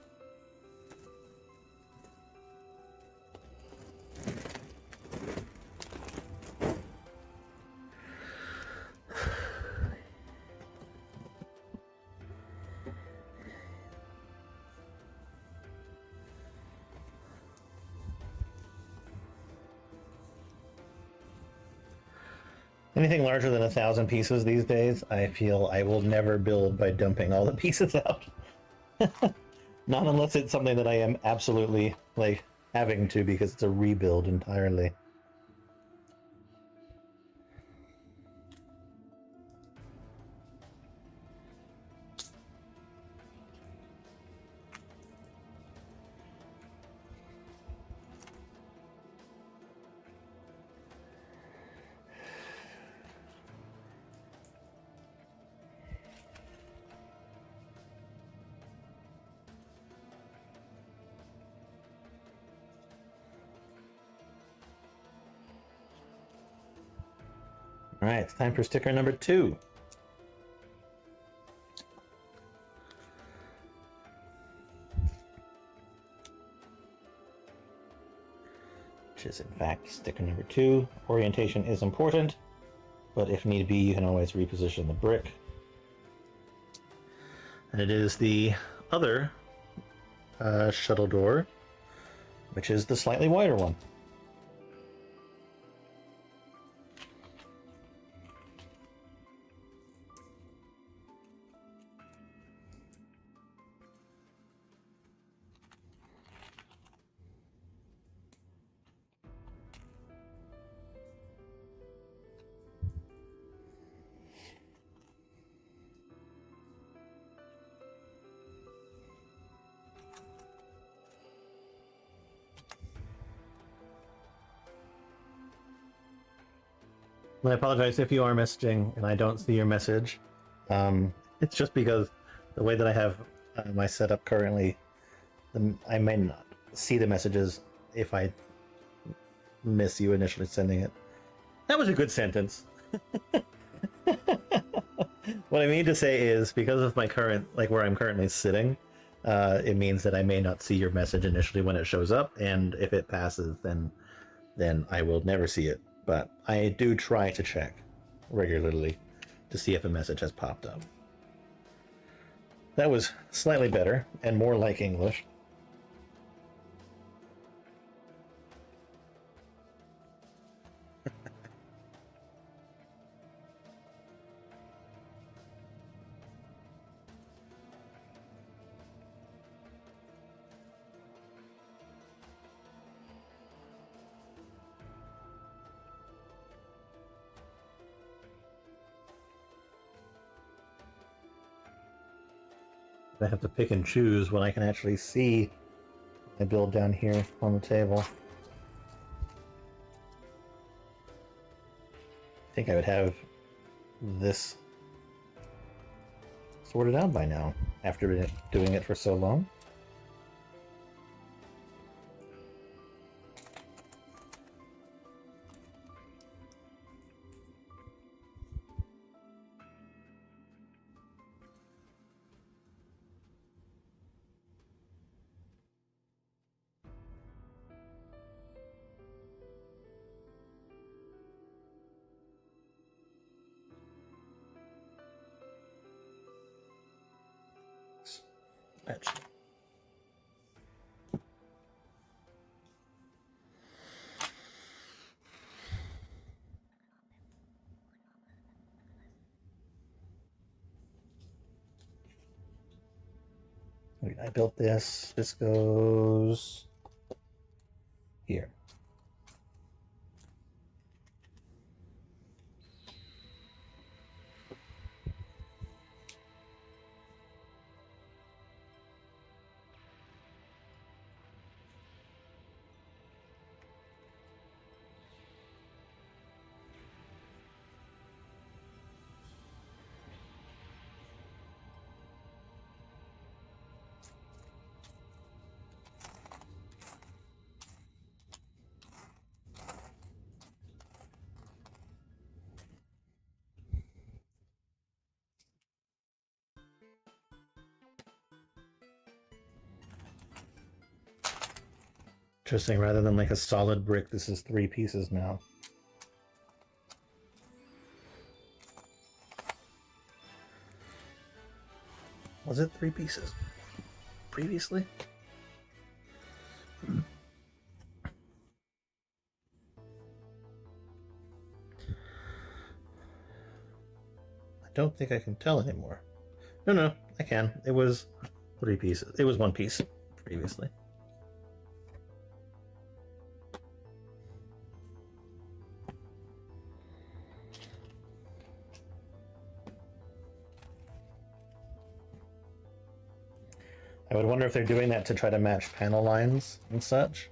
Speaker 1: Anything larger than 1,000 pieces these days, I feel I will never build by dumping all the pieces out. Not unless it's something that I am absolutely, like, having to because it's a rebuild entirely. All right, it's time for sticker number 2. Which is in fact sticker number 2. Orientation is important, but if need be, you can always reposition the brick. And it is the other shuttle door, which is the slightly wider one. I apologize if you are messaging and I don't see your message. It's just because the way that I have my setup currently, I may not see the messages if I miss you initially sending it. That was a good sentence. What I mean to say is because of my current, like where I'm currently sitting, it means that I may not see your message initially when it shows up, and if it passes, then I will never see it. But I do try to check regularly to see if a message has popped up. That was slightly better and more like English. I have to pick and choose when I can actually see my build down here on the table. I think I would have this sorted out by now after doing it for so long. Fetch. Wait, I built this. This goes here. Interesting, rather than like a solid brick, this is 3 pieces now. Was it 3 pieces previously? I don't think I can tell anymore. No, I can. It was 3 pieces. It was 1 piece previously. I would wonder if they're doing that to try to match panel lines and such.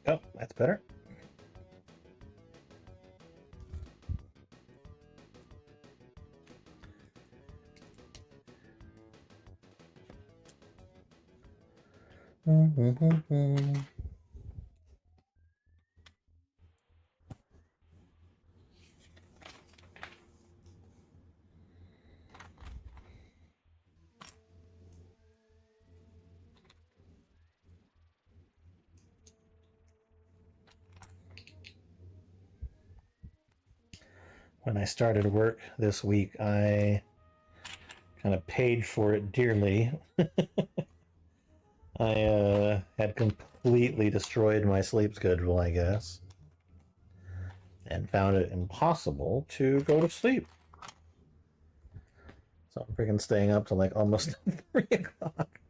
Speaker 1: Oh, that's better. When I started work this week, I kind of paid for it dearly. I had completely destroyed my sleep schedule, I guess, and found it impossible to go to sleep. So I'm freaking staying up till like almost 3 o'clock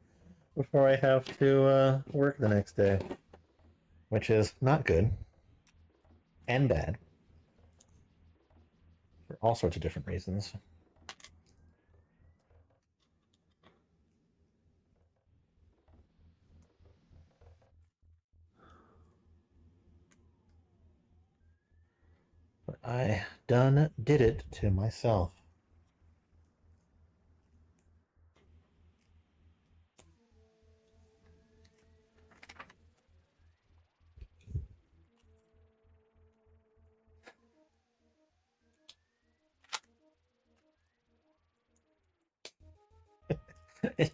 Speaker 1: before I have to work the next day, which is not good and bad for all sorts of different reasons. But I done did it to myself.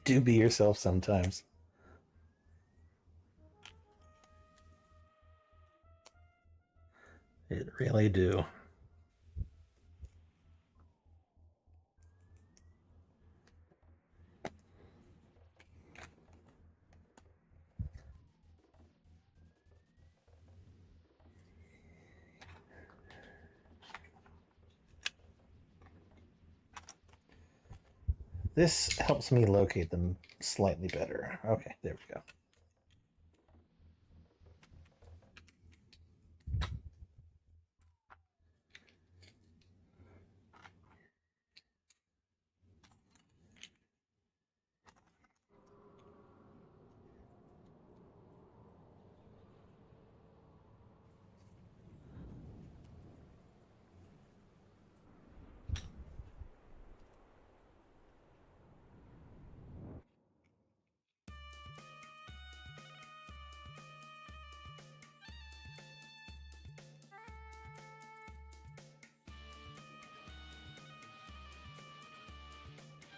Speaker 1: Do be yourself sometimes. It really do. This helps me locate them slightly better. Okay, there we go.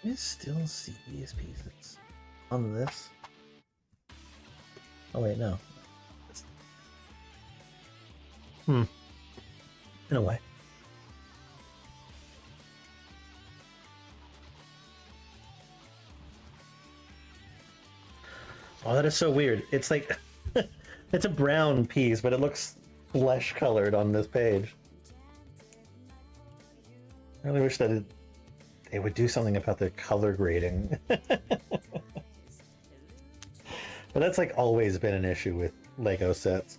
Speaker 1: I still see these pieces on this. Oh wait, no. In a way. Oh, that is so weird. It's like it's a brown piece, but it looks flesh colored on this page. I really wish that they would do something about the color grading. But that's like always been an issue with Lego sets.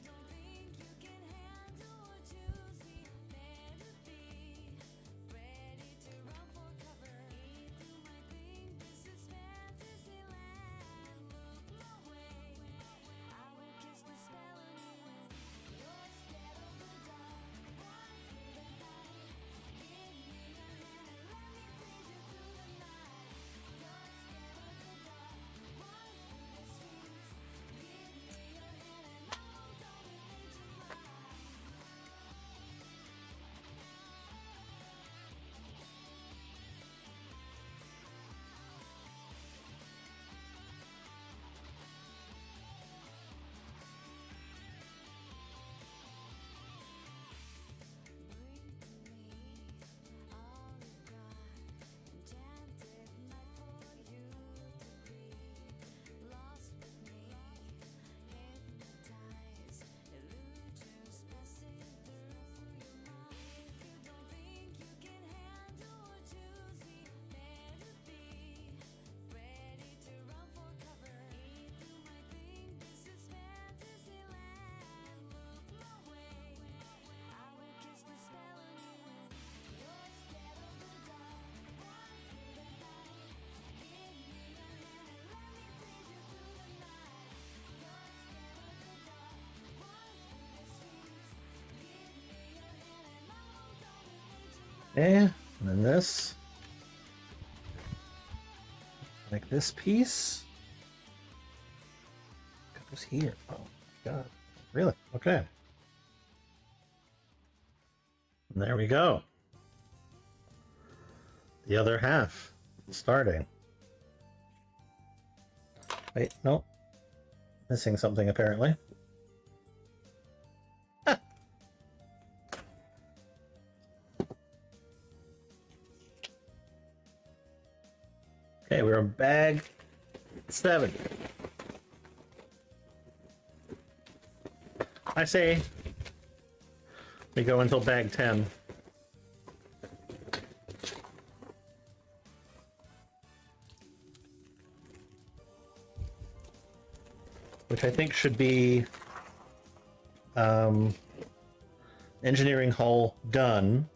Speaker 1: Okay, and then this. Like this piece goes here. Oh god. Really? Okay. And there we go. The other half starting. Wait, no. Missing something apparently. Ah. Okay, we're on bag 7. I say we go until bag 10. Which I think should be engineering hull done,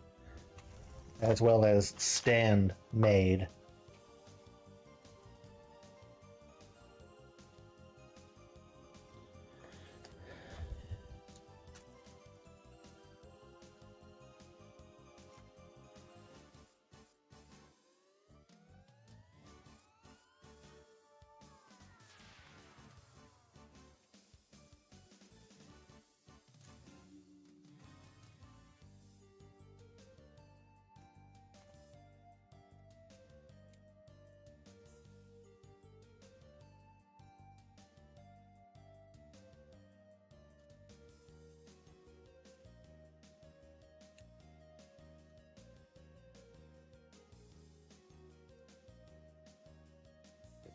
Speaker 1: as well as stand made.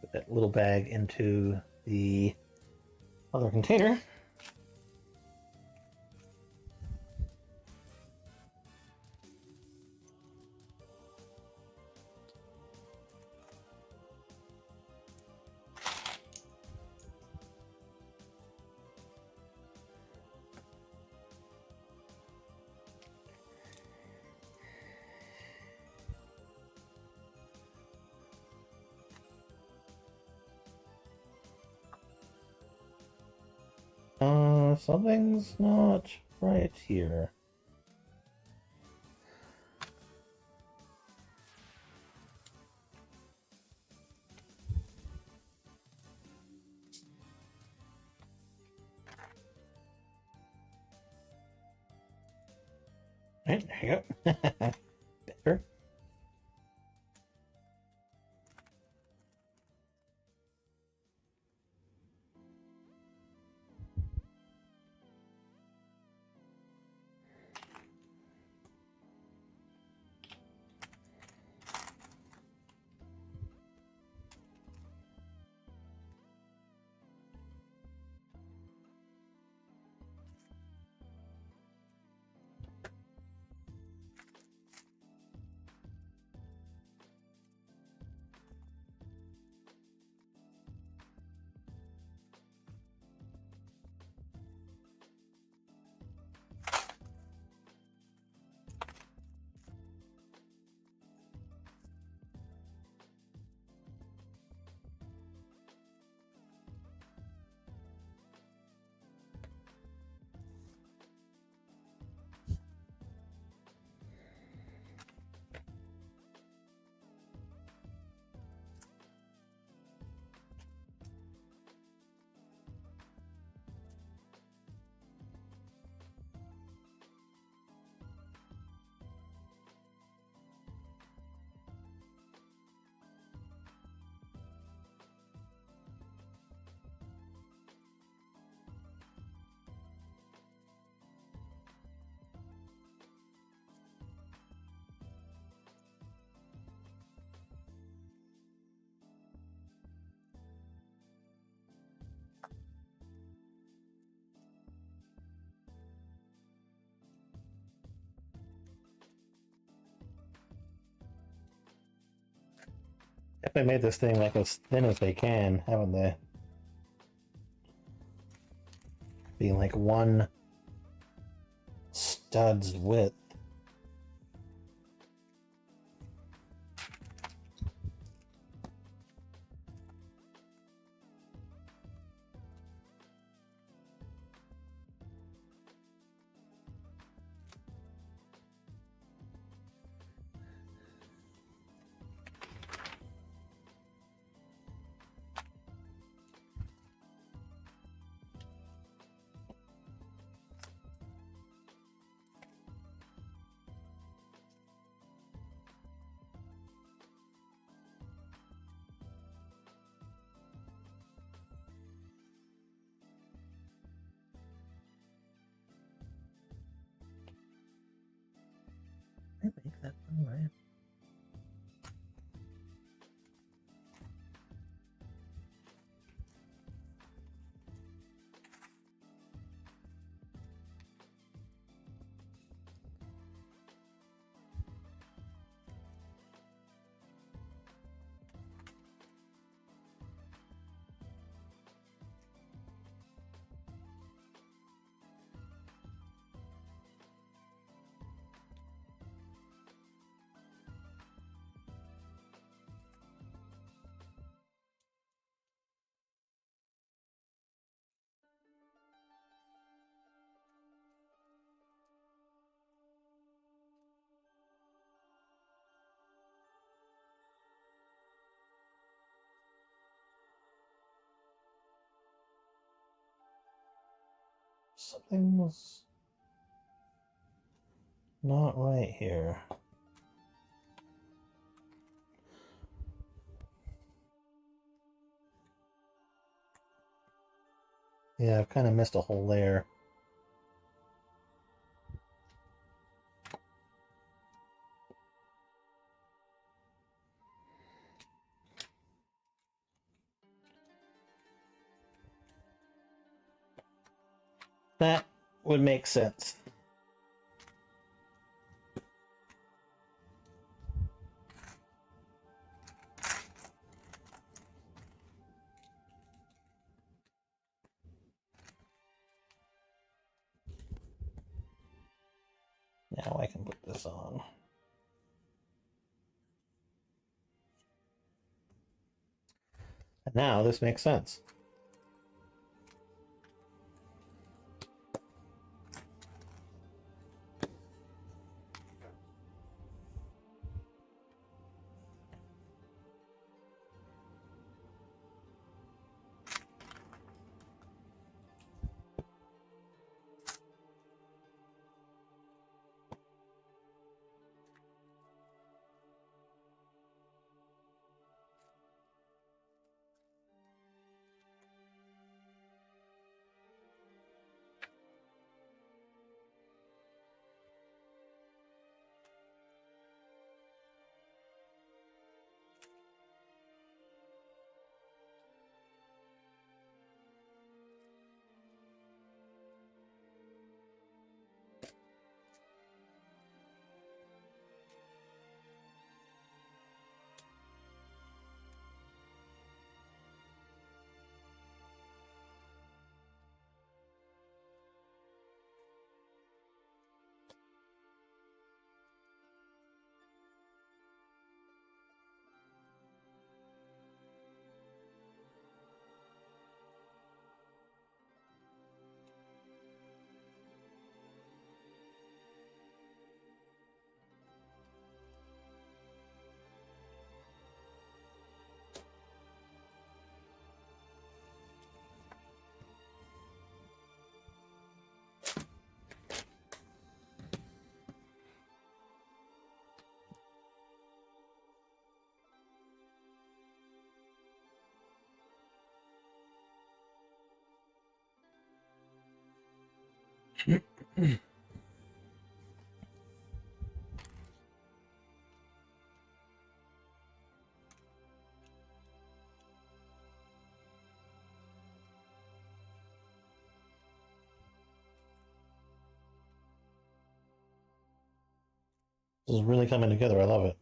Speaker 1: Put that little bag into the other container. Something's not right here. Right, there you go. Better. They made this thing like as thin as they can, haven't they? Being like one stud's width. Something's not right here. Yeah, I've kind of missed a whole layer. That would make sense. Now I can put this on. And now this makes sense. This is really coming together. I love it.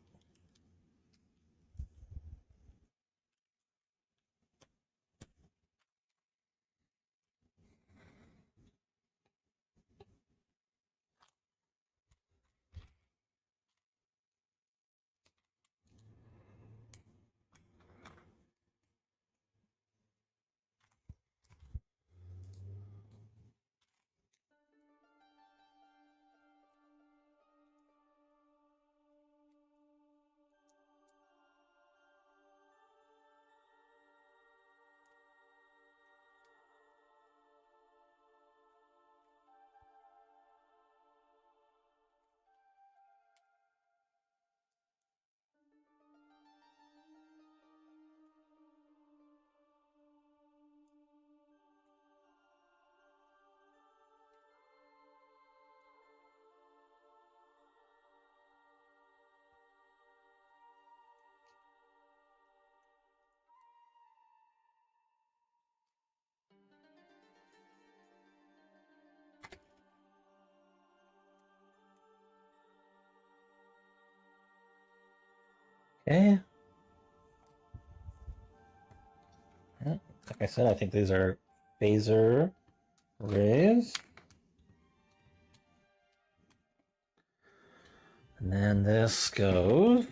Speaker 1: Okay. Yeah, like I said, I think these are phaser rays. And then this goes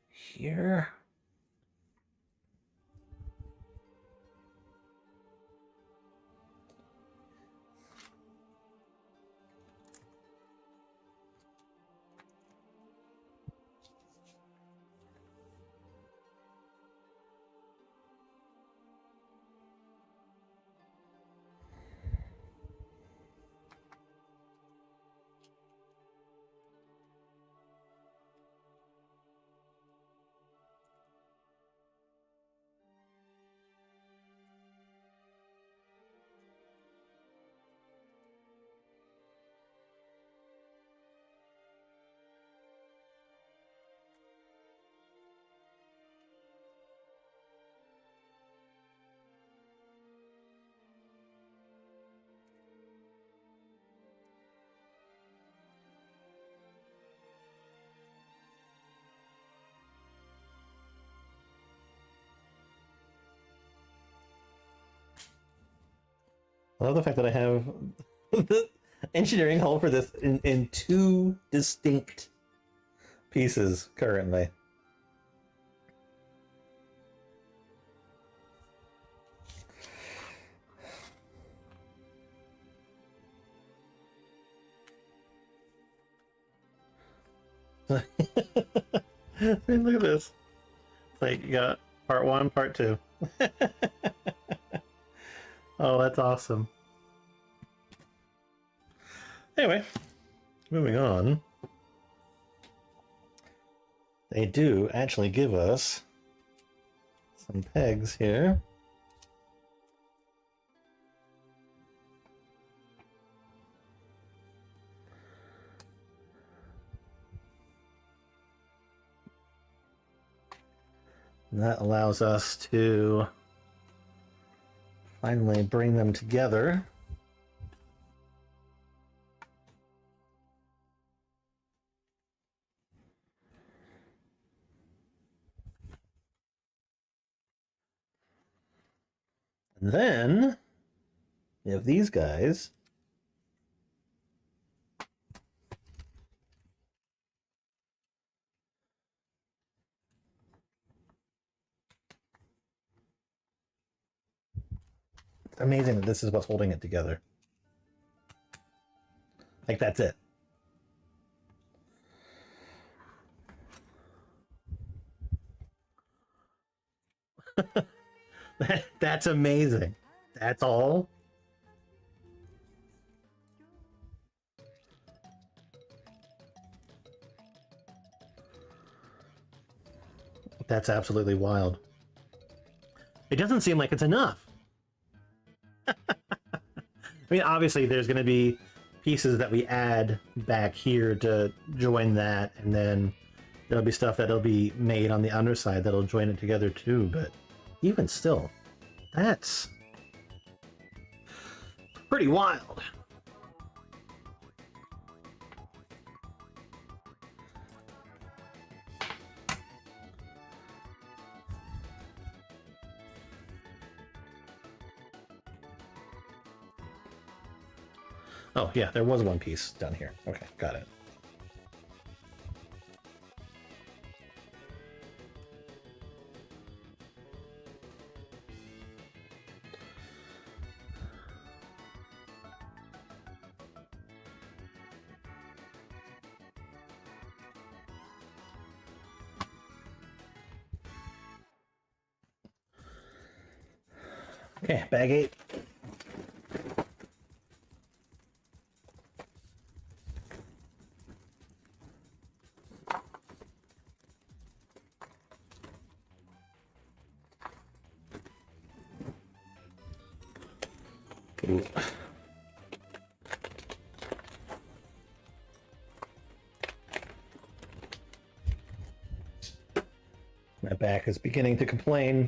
Speaker 1: here. I love the fact that I have the engineering hull for this in two distinct pieces currently. Look at this. It's like you got part one, part two. Oh, that's awesome. Anyway, moving on. They do actually give us some pegs here. And that allows us to finally bring them together. And then we have these guys. It's amazing that this is what's holding it together. Like, that's it. That's amazing. That's all. That's absolutely wild. It doesn't seem like it's enough. I mean, obviously, there's going to be pieces that we add back here to join that, and then there'll be stuff that'll be made on the underside that'll join it together too, but even still, that's pretty wild. Oh, yeah, there was one piece down here. Okay, got it. Okay, bag 8. Ooh. My back is beginning to complain.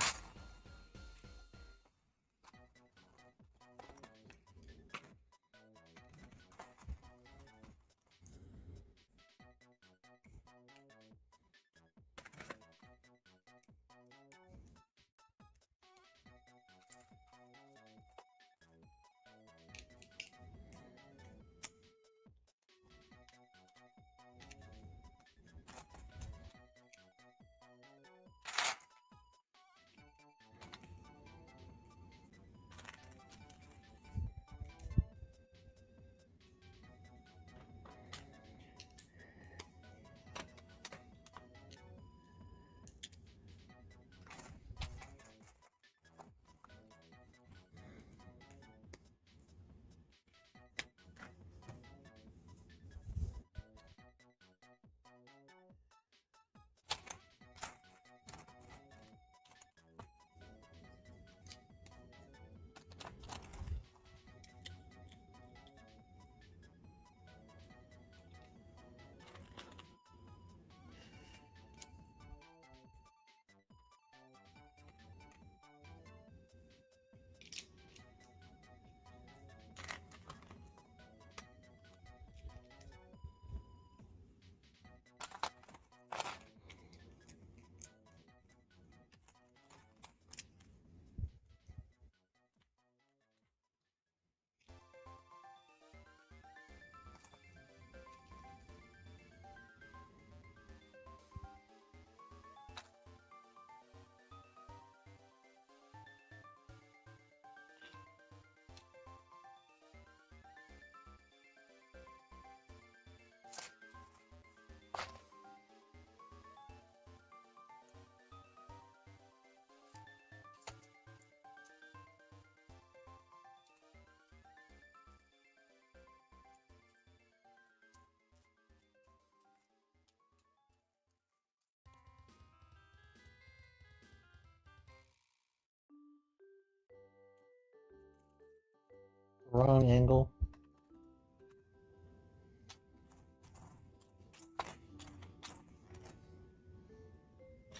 Speaker 1: Wrong angle.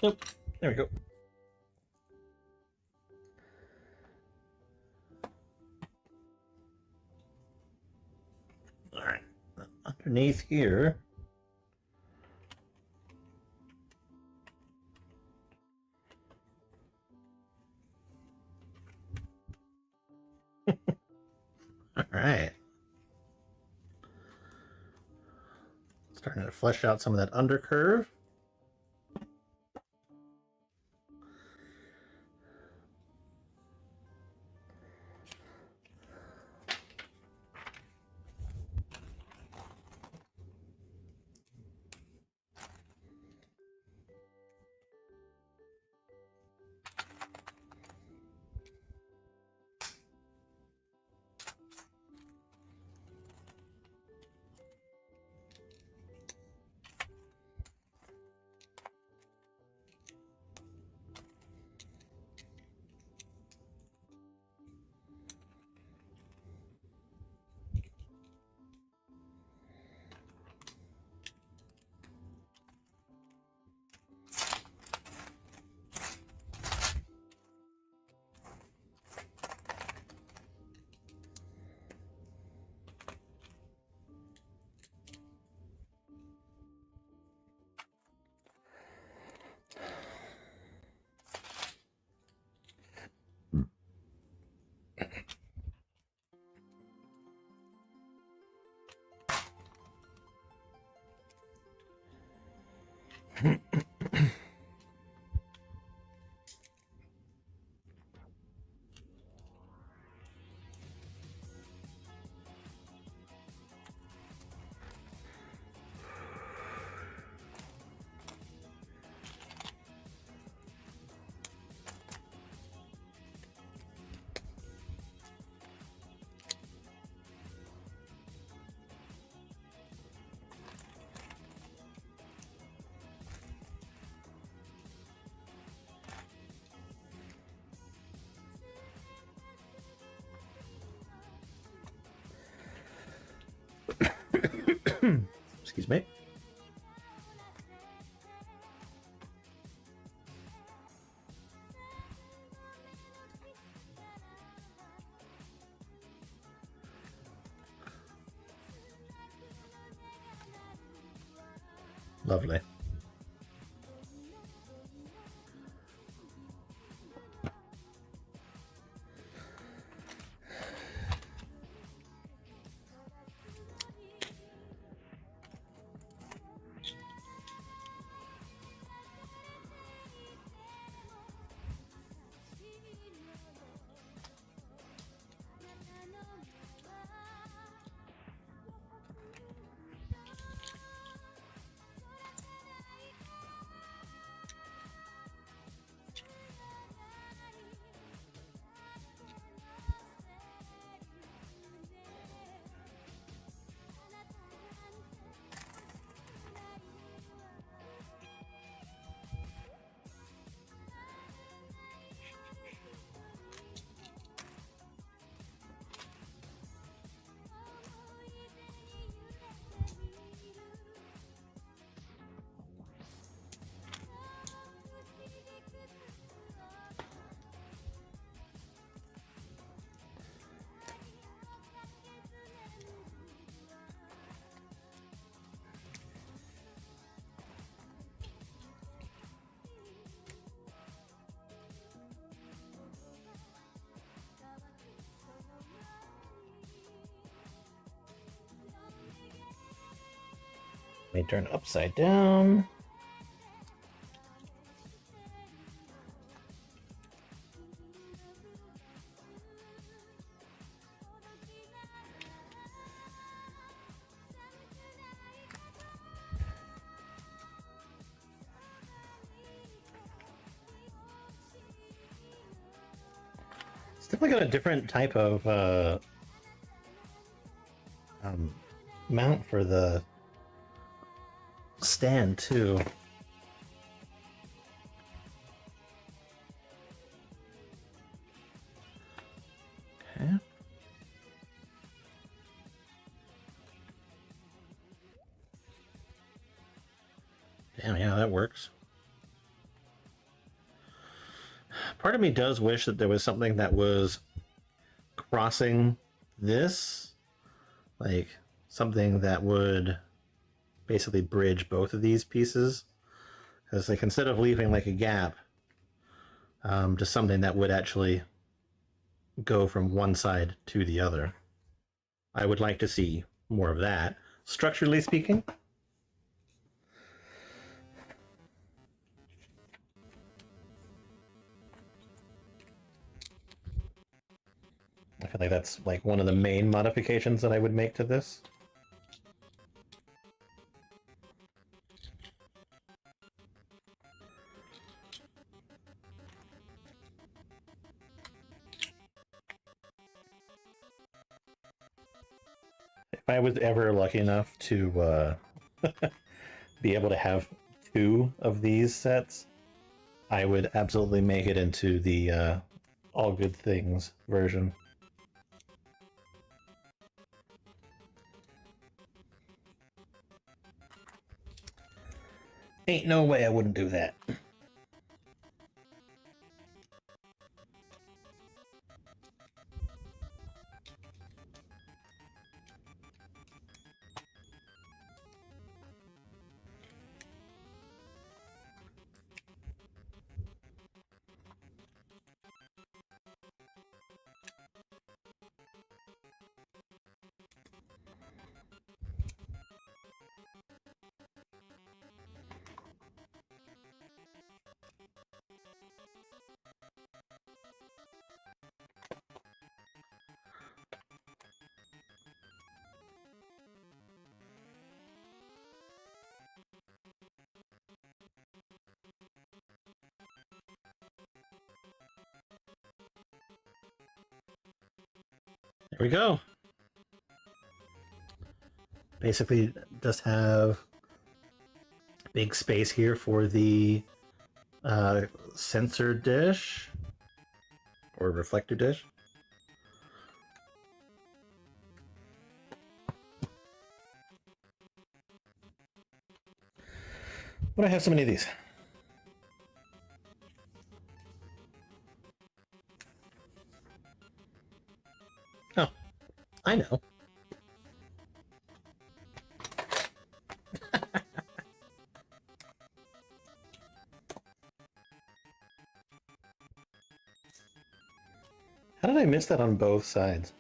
Speaker 1: Nope. There we go. All right. Underneath here. All right. Starting to flesh out some of that undercurve. Excuse me. Lovely. May turn upside down. It's definitely got a different type of mount for the stand too. Okay. yeah, that works. Part of me does wish that there was something that was crossing this, like something that would basically bridge both of these pieces. Because like instead of leaving like a gap, just something that would actually go from one side to the other. I would like to see more of that, structurally speaking. I feel like that's like one of the main modifications that I would make to this. If I was ever lucky enough to be able to have 2 of these sets, I would absolutely make it into the All Good Things version. Ain't no way I wouldn't do that. There we go. Basically, just have big space here for the sensor dish or reflector dish. Why do I have so many of these? Oh, I know. How did I miss that on both sides?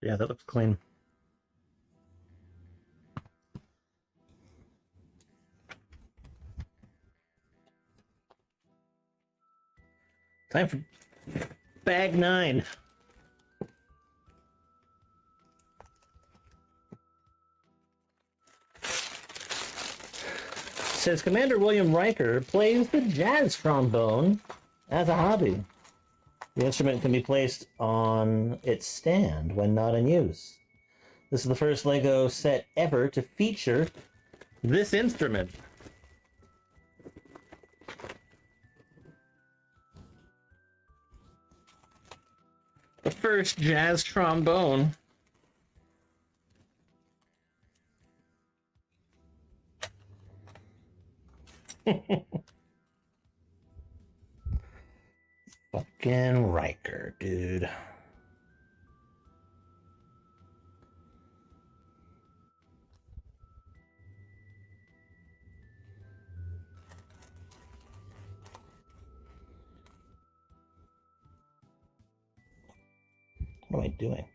Speaker 1: Yeah, that looks clean. Time for bag 9. Says Commander William Riker plays the jazz trombone as a hobby. The instrument can be placed on its stand when not in use. This is the first LEGO set ever to feature this instrument. The first jazz trombone. Fucking Riker, dude. What am I doing?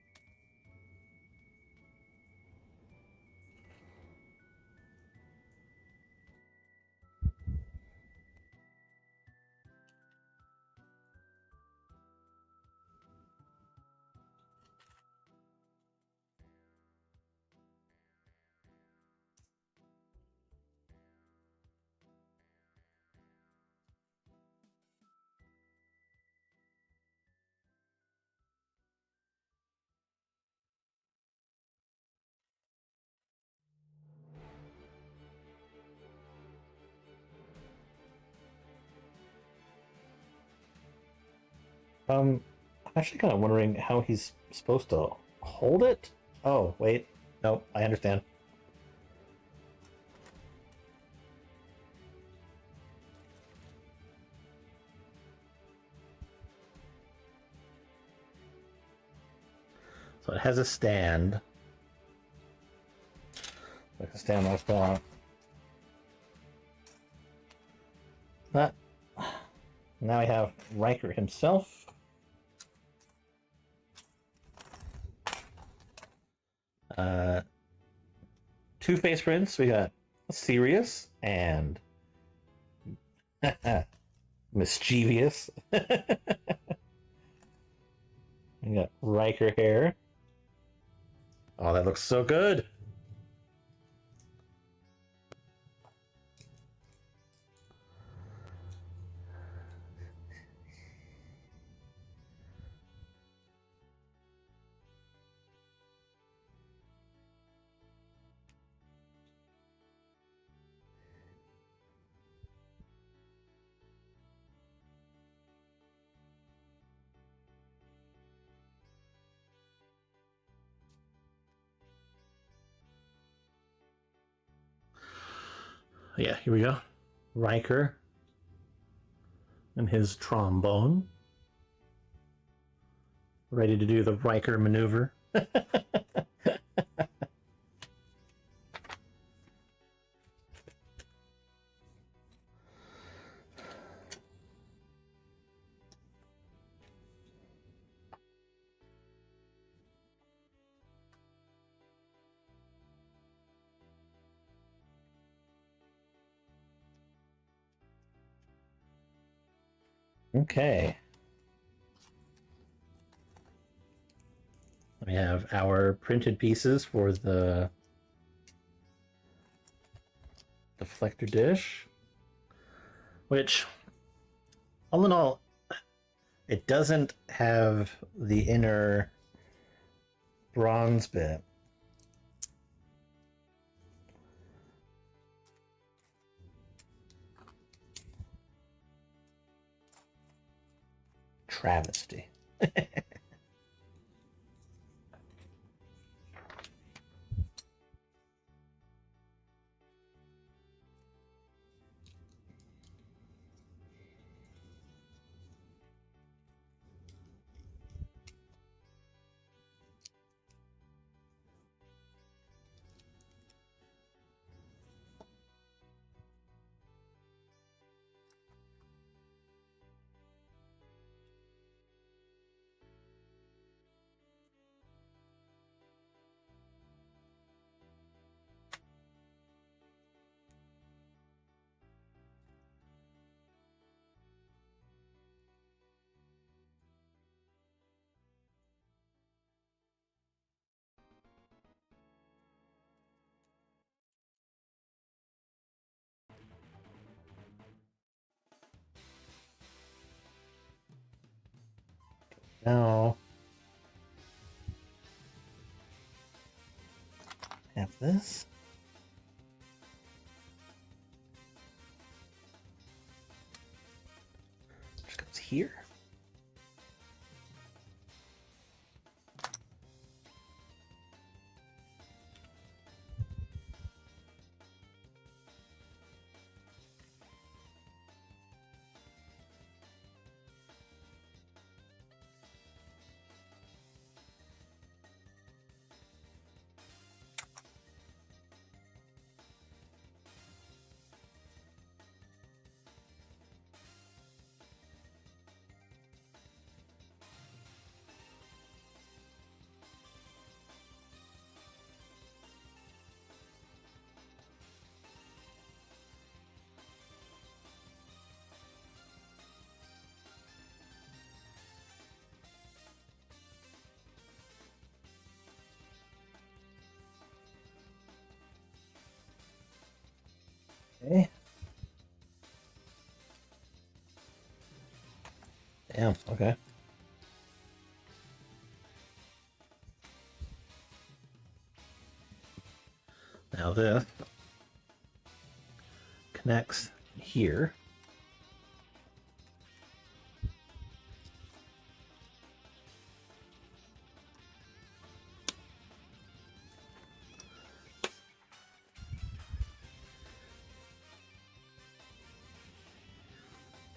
Speaker 1: I'm actually kind of wondering how he's supposed to hold it. Oh, wait. Nope, I understand. So it has a stand. Like a stand like that. That. Now we have Riker himself. Two face prints. We got Sirius and Mischievous. We got Riker here. Oh, that looks so good. Yeah, here we go. Riker and his trombone. Ready to do the Riker maneuver. Okay. We have our printed pieces for the deflector dish, which, all in all, it doesn't have the inner bronze bit. Travesty. Now, have this. Just goes here. Okay. Damn, okay. Now this connects here.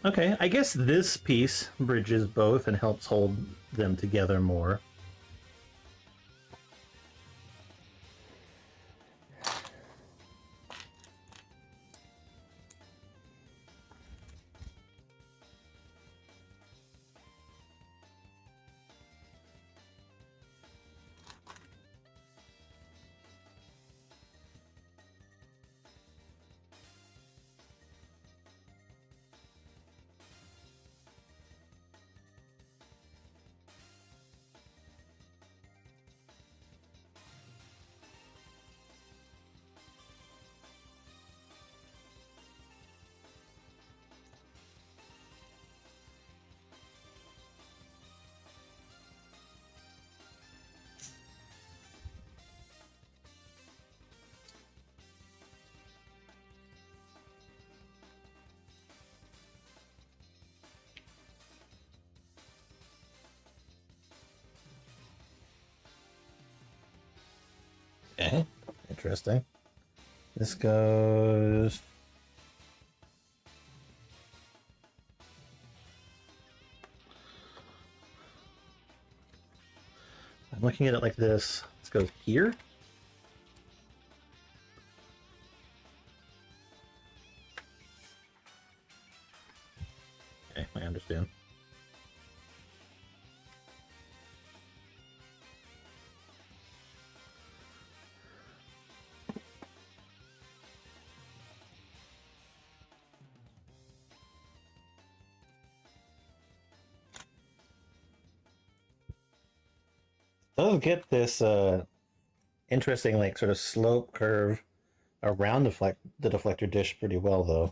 Speaker 1: Okay, I guess this piece bridges both and helps hold them together more. Okay, interesting. This goes... I'm looking at it like this. This goes here. Okay, I understand. Does get this interesting, like, sort of slope curve around the deflector dish pretty well, though.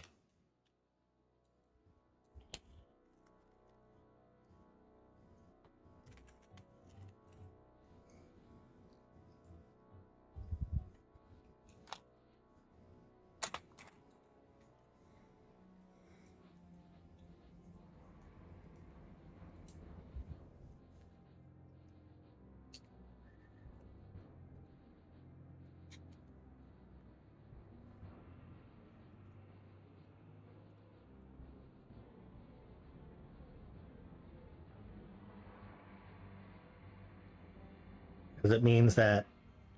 Speaker 1: Because it means that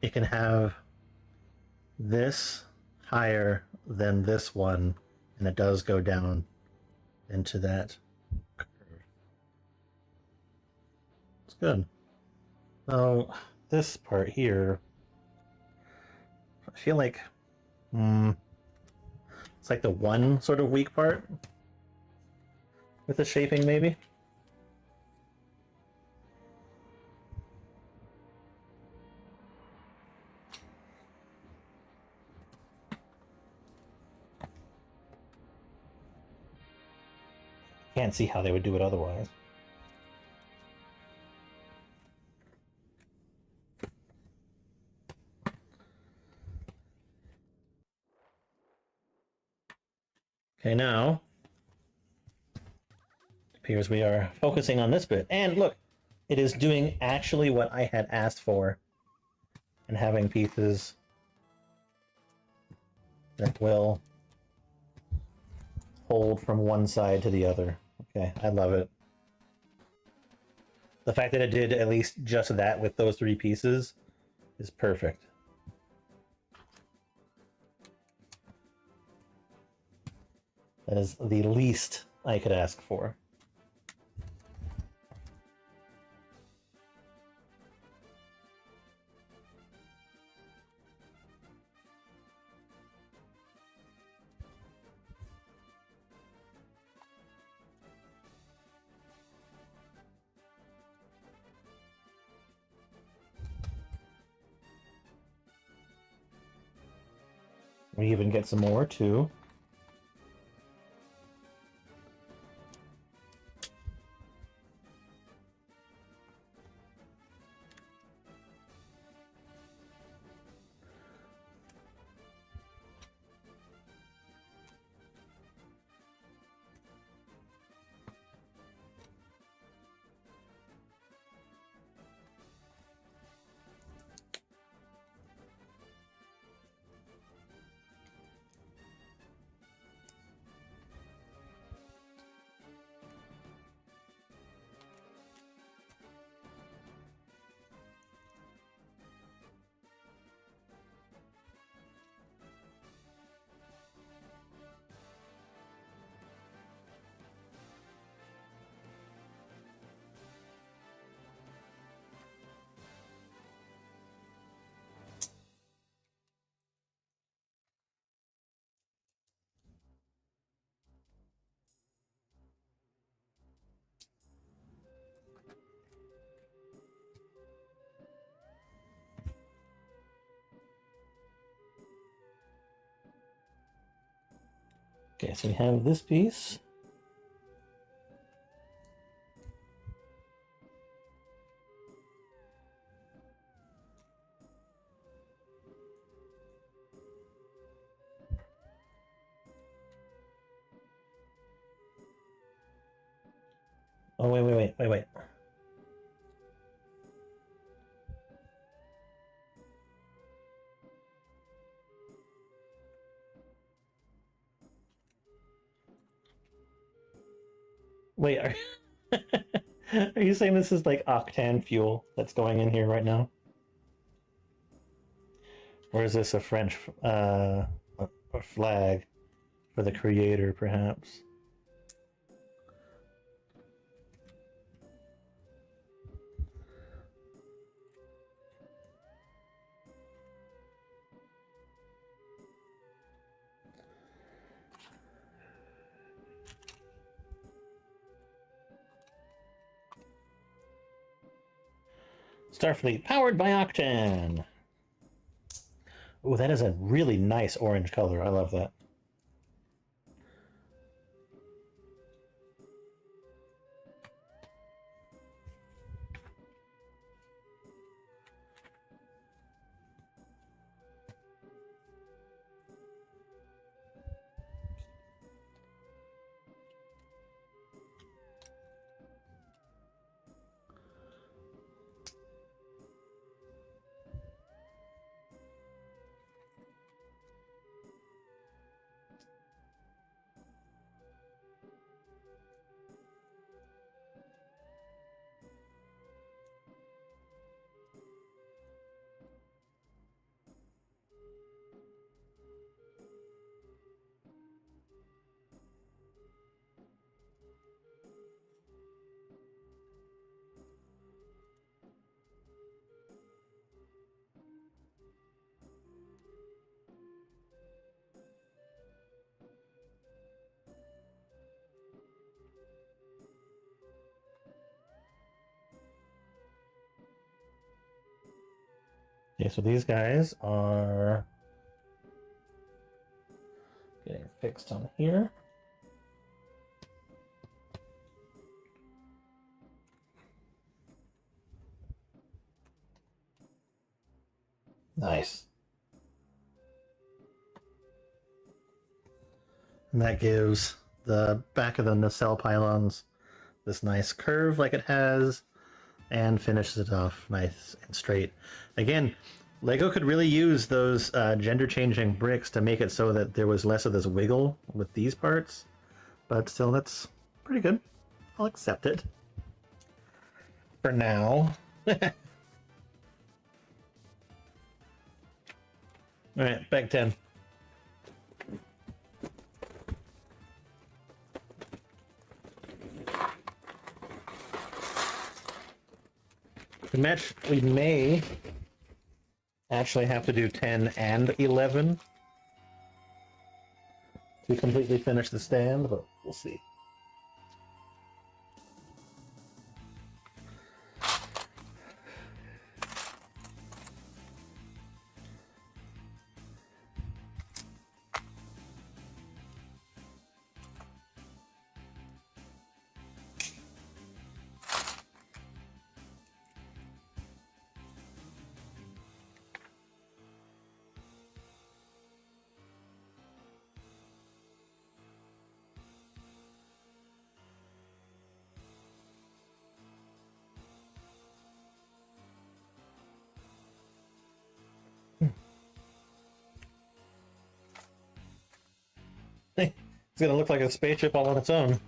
Speaker 1: it can have this higher than this one, and it does go down into that curve. It's good. So this part here, I feel like it's like the one sort of weak part with the shaping, maybe. Can't see how they would do it otherwise. Okay, now it appears we are focusing on this bit. And look, it is doing actually what I had asked for, and having pieces that will hold from one side to the other. Okay, I love it. The fact that it did at least just that with those three pieces is perfect. That is the least I could ask for. We even get some more too. Okay, so we have this piece. Oh, wait. Wait, are you saying this is like octane fuel that's going in here right now? Or is this a French a flag for the creator, perhaps? Starfleet, powered by Octan! Oh, that is a really nice orange color. I love that. Okay, so these guys are getting fixed on here. Nice. And that gives the back of the nacelle pylons this nice curve like it has, and finishes it off nice and straight. Again, Lego could really use those gender-changing bricks to make it so that there was less of this wiggle with these parts, but still, that's pretty good. I'll accept it. For now. Alright, back 10. The match, we may actually have to do 10 and 11 to completely finish the stand, but we'll see. It's gonna look like a spaceship all on its own.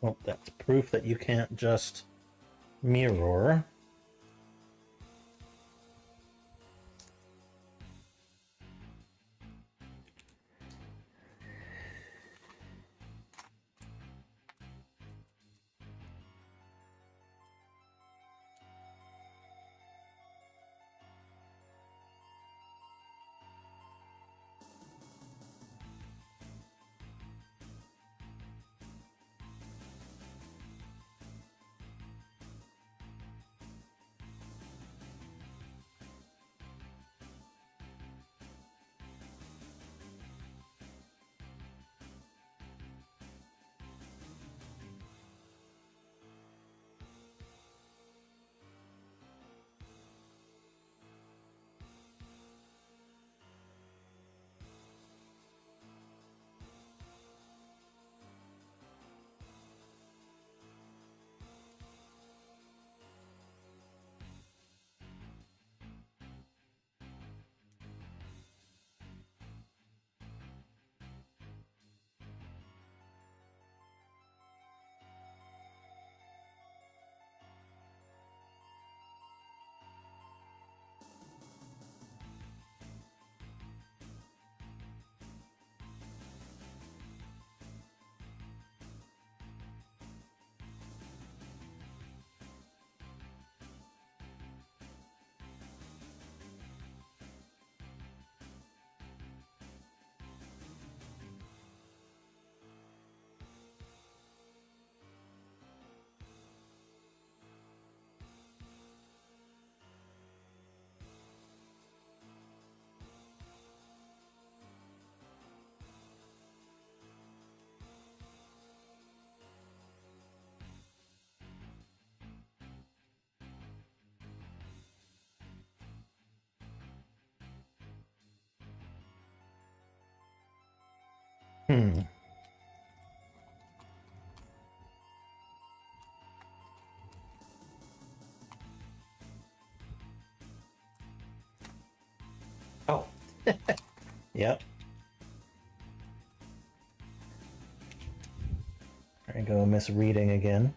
Speaker 1: Well, that's proof that you can't just mirror. Hmm. Oh. Yep. There you go, misreading again.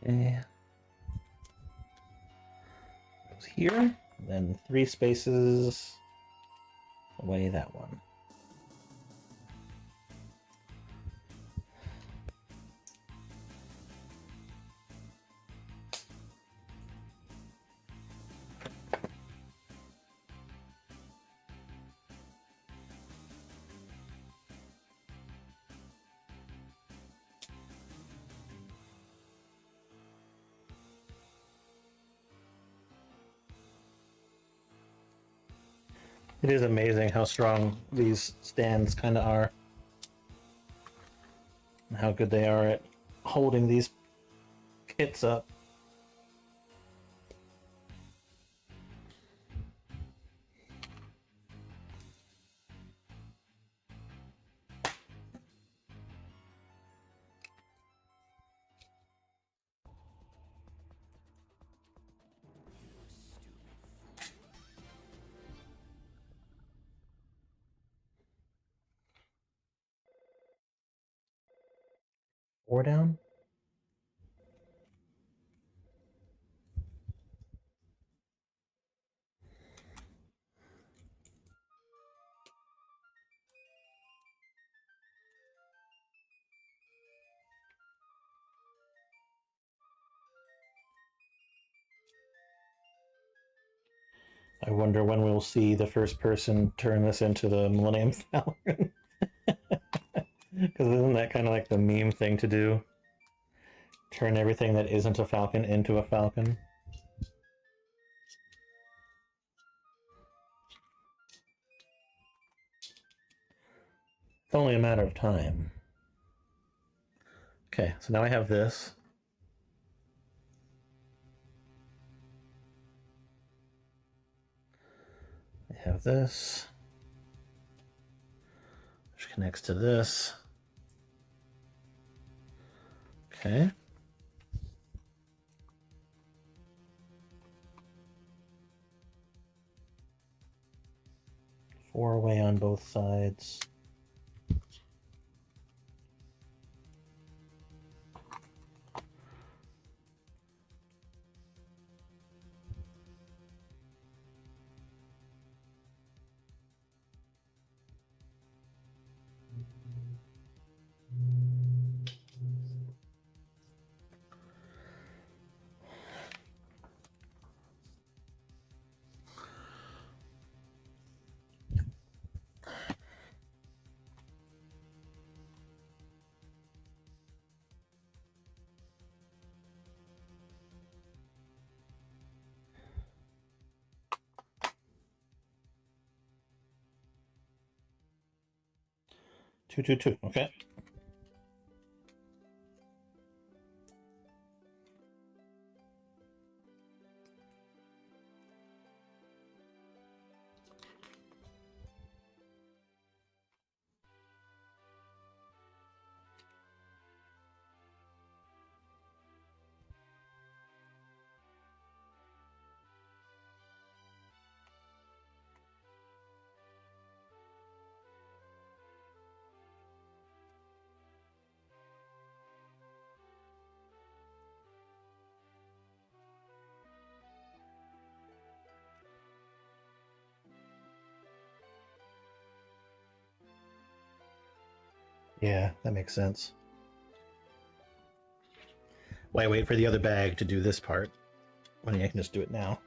Speaker 1: Okay. Goes here, then 3 spaces away that one. It is amazing how strong these stands kind of are, and how good they are at holding these kits up. 4 down? I wonder when we'll see the first person turn this into the Millennium Falcon. Because isn't that kind of like the meme thing to do? Turn everything that isn't a falcon into a falcon? It's only a matter of time. Okay, so now I have this. I have this, which connects to this. Okay. 4-way on both sides. Two, two, two. Okay. Yeah, that makes sense. Why wait for the other bag to do this part when I can just do it now?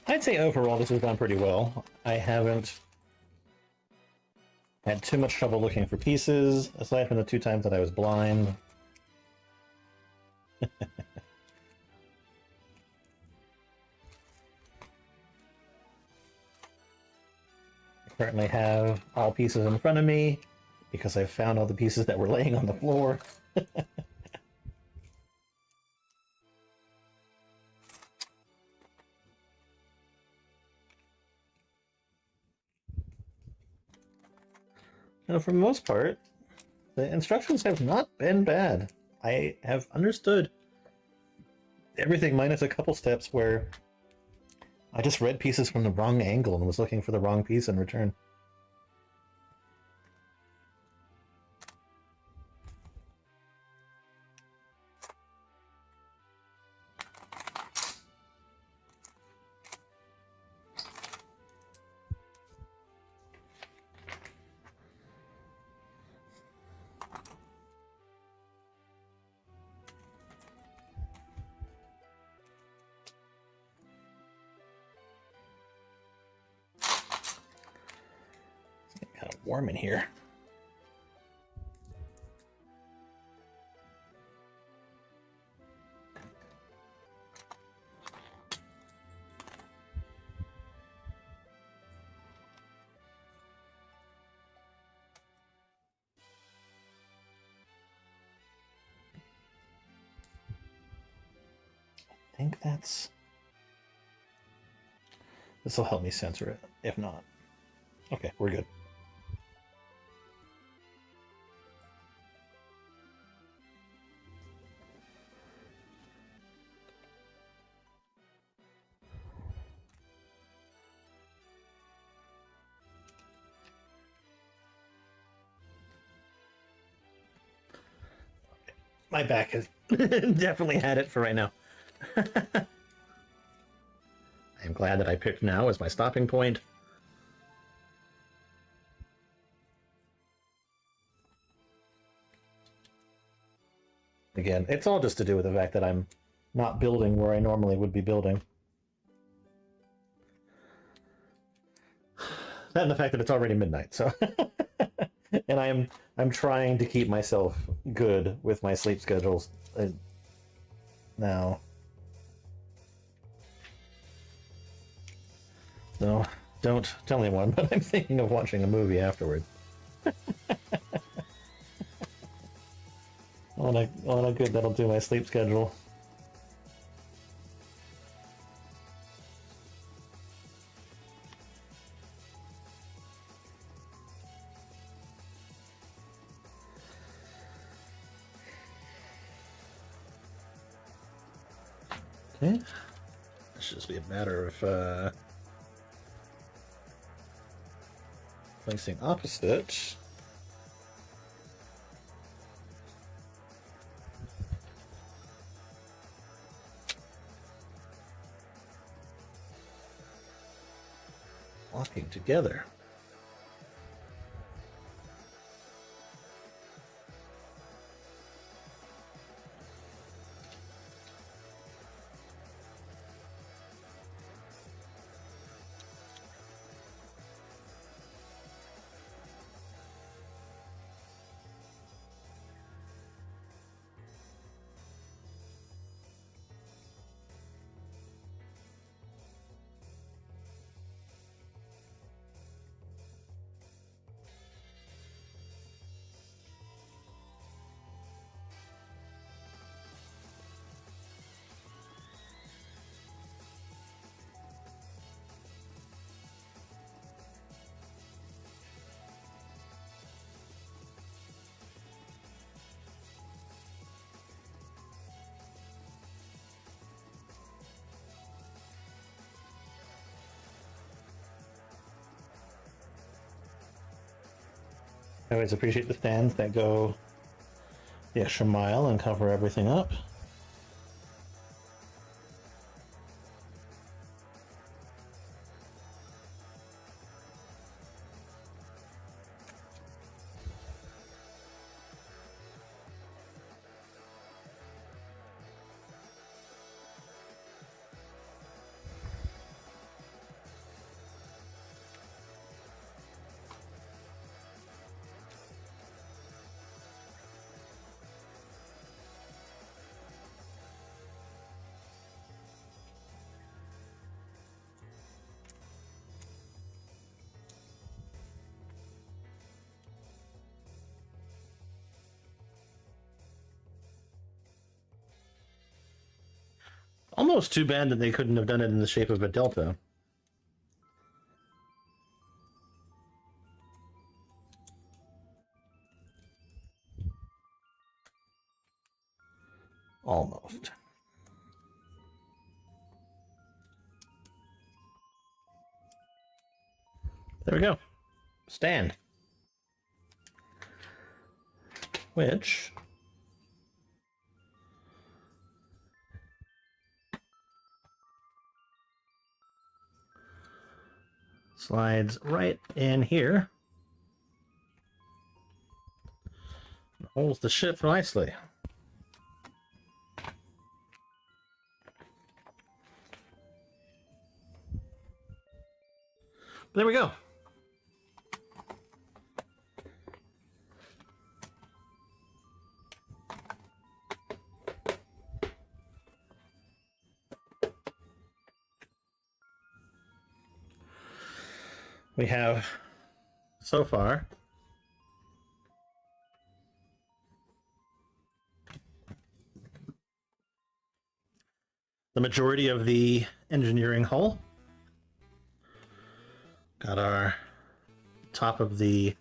Speaker 1: I'd say overall this has gone pretty well. I haven't had too much trouble looking for pieces, aside from the 2 times that I was blind. I currently have all pieces in front of me, because I've found all the pieces that were laying on the floor. And for the most part, the instructions have not been bad. I have understood everything minus a couple steps where I just read pieces from the wrong angle and was looking for the wrong piece in return. It's getting kind of warm in here. think that's... This will help me censor it, if not. Okay, we're good. My back has definitely had it for right now. I am glad that I picked now as my stopping point. Again, it's all just to do with the fact that I'm not building where I normally would be building. That and the fact that it's already midnight, so and I'm trying to keep myself good with my sleep schedules now. So don't tell anyone, but I'm thinking of watching a movie afterward. Oh, good, that'll do my sleep schedule. Okay. It should just be a matter of placing opposite. Walking together. I always appreciate the stands that go the extra mile and cover everything up. Almost too bad that they couldn't have done it in the shape of a delta. Almost. There we go. Stand. Which slides right in here. Holds the ship nicely. There we go. We have so far the majority of the engineering hull. Got our top of the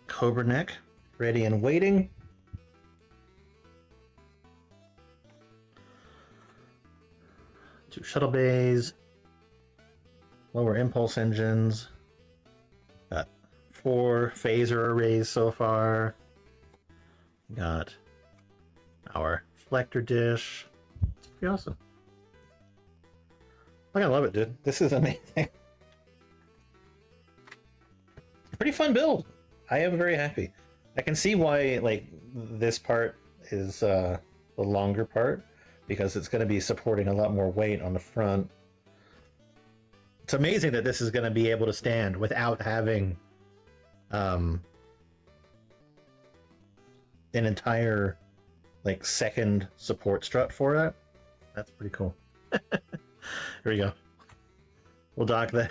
Speaker 1: Cobra neck ready and waiting. Two shuttle bays, lower impulse engines. Got 4 phaser arrays so far. Got our reflector dish. It's pretty awesome. I love it, dude. This is amazing. Pretty fun build. I am very happy. I can see why like this part is the longer part, because it's going to be supporting a lot more weight on the front. It's amazing that this is going to be able to stand without having an entire like second support strut for it. That's pretty cool. Here we go. We'll dock that.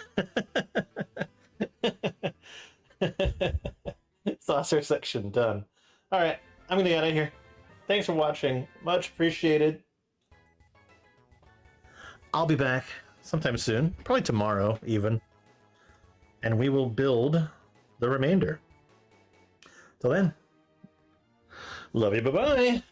Speaker 1: Saucer section done. All right, I'm gonna get out of here. Thanks for watching. Much appreciated. I'll be back sometime soon, probably tomorrow even, and we will build the remainder. Till then, love you, bye-bye.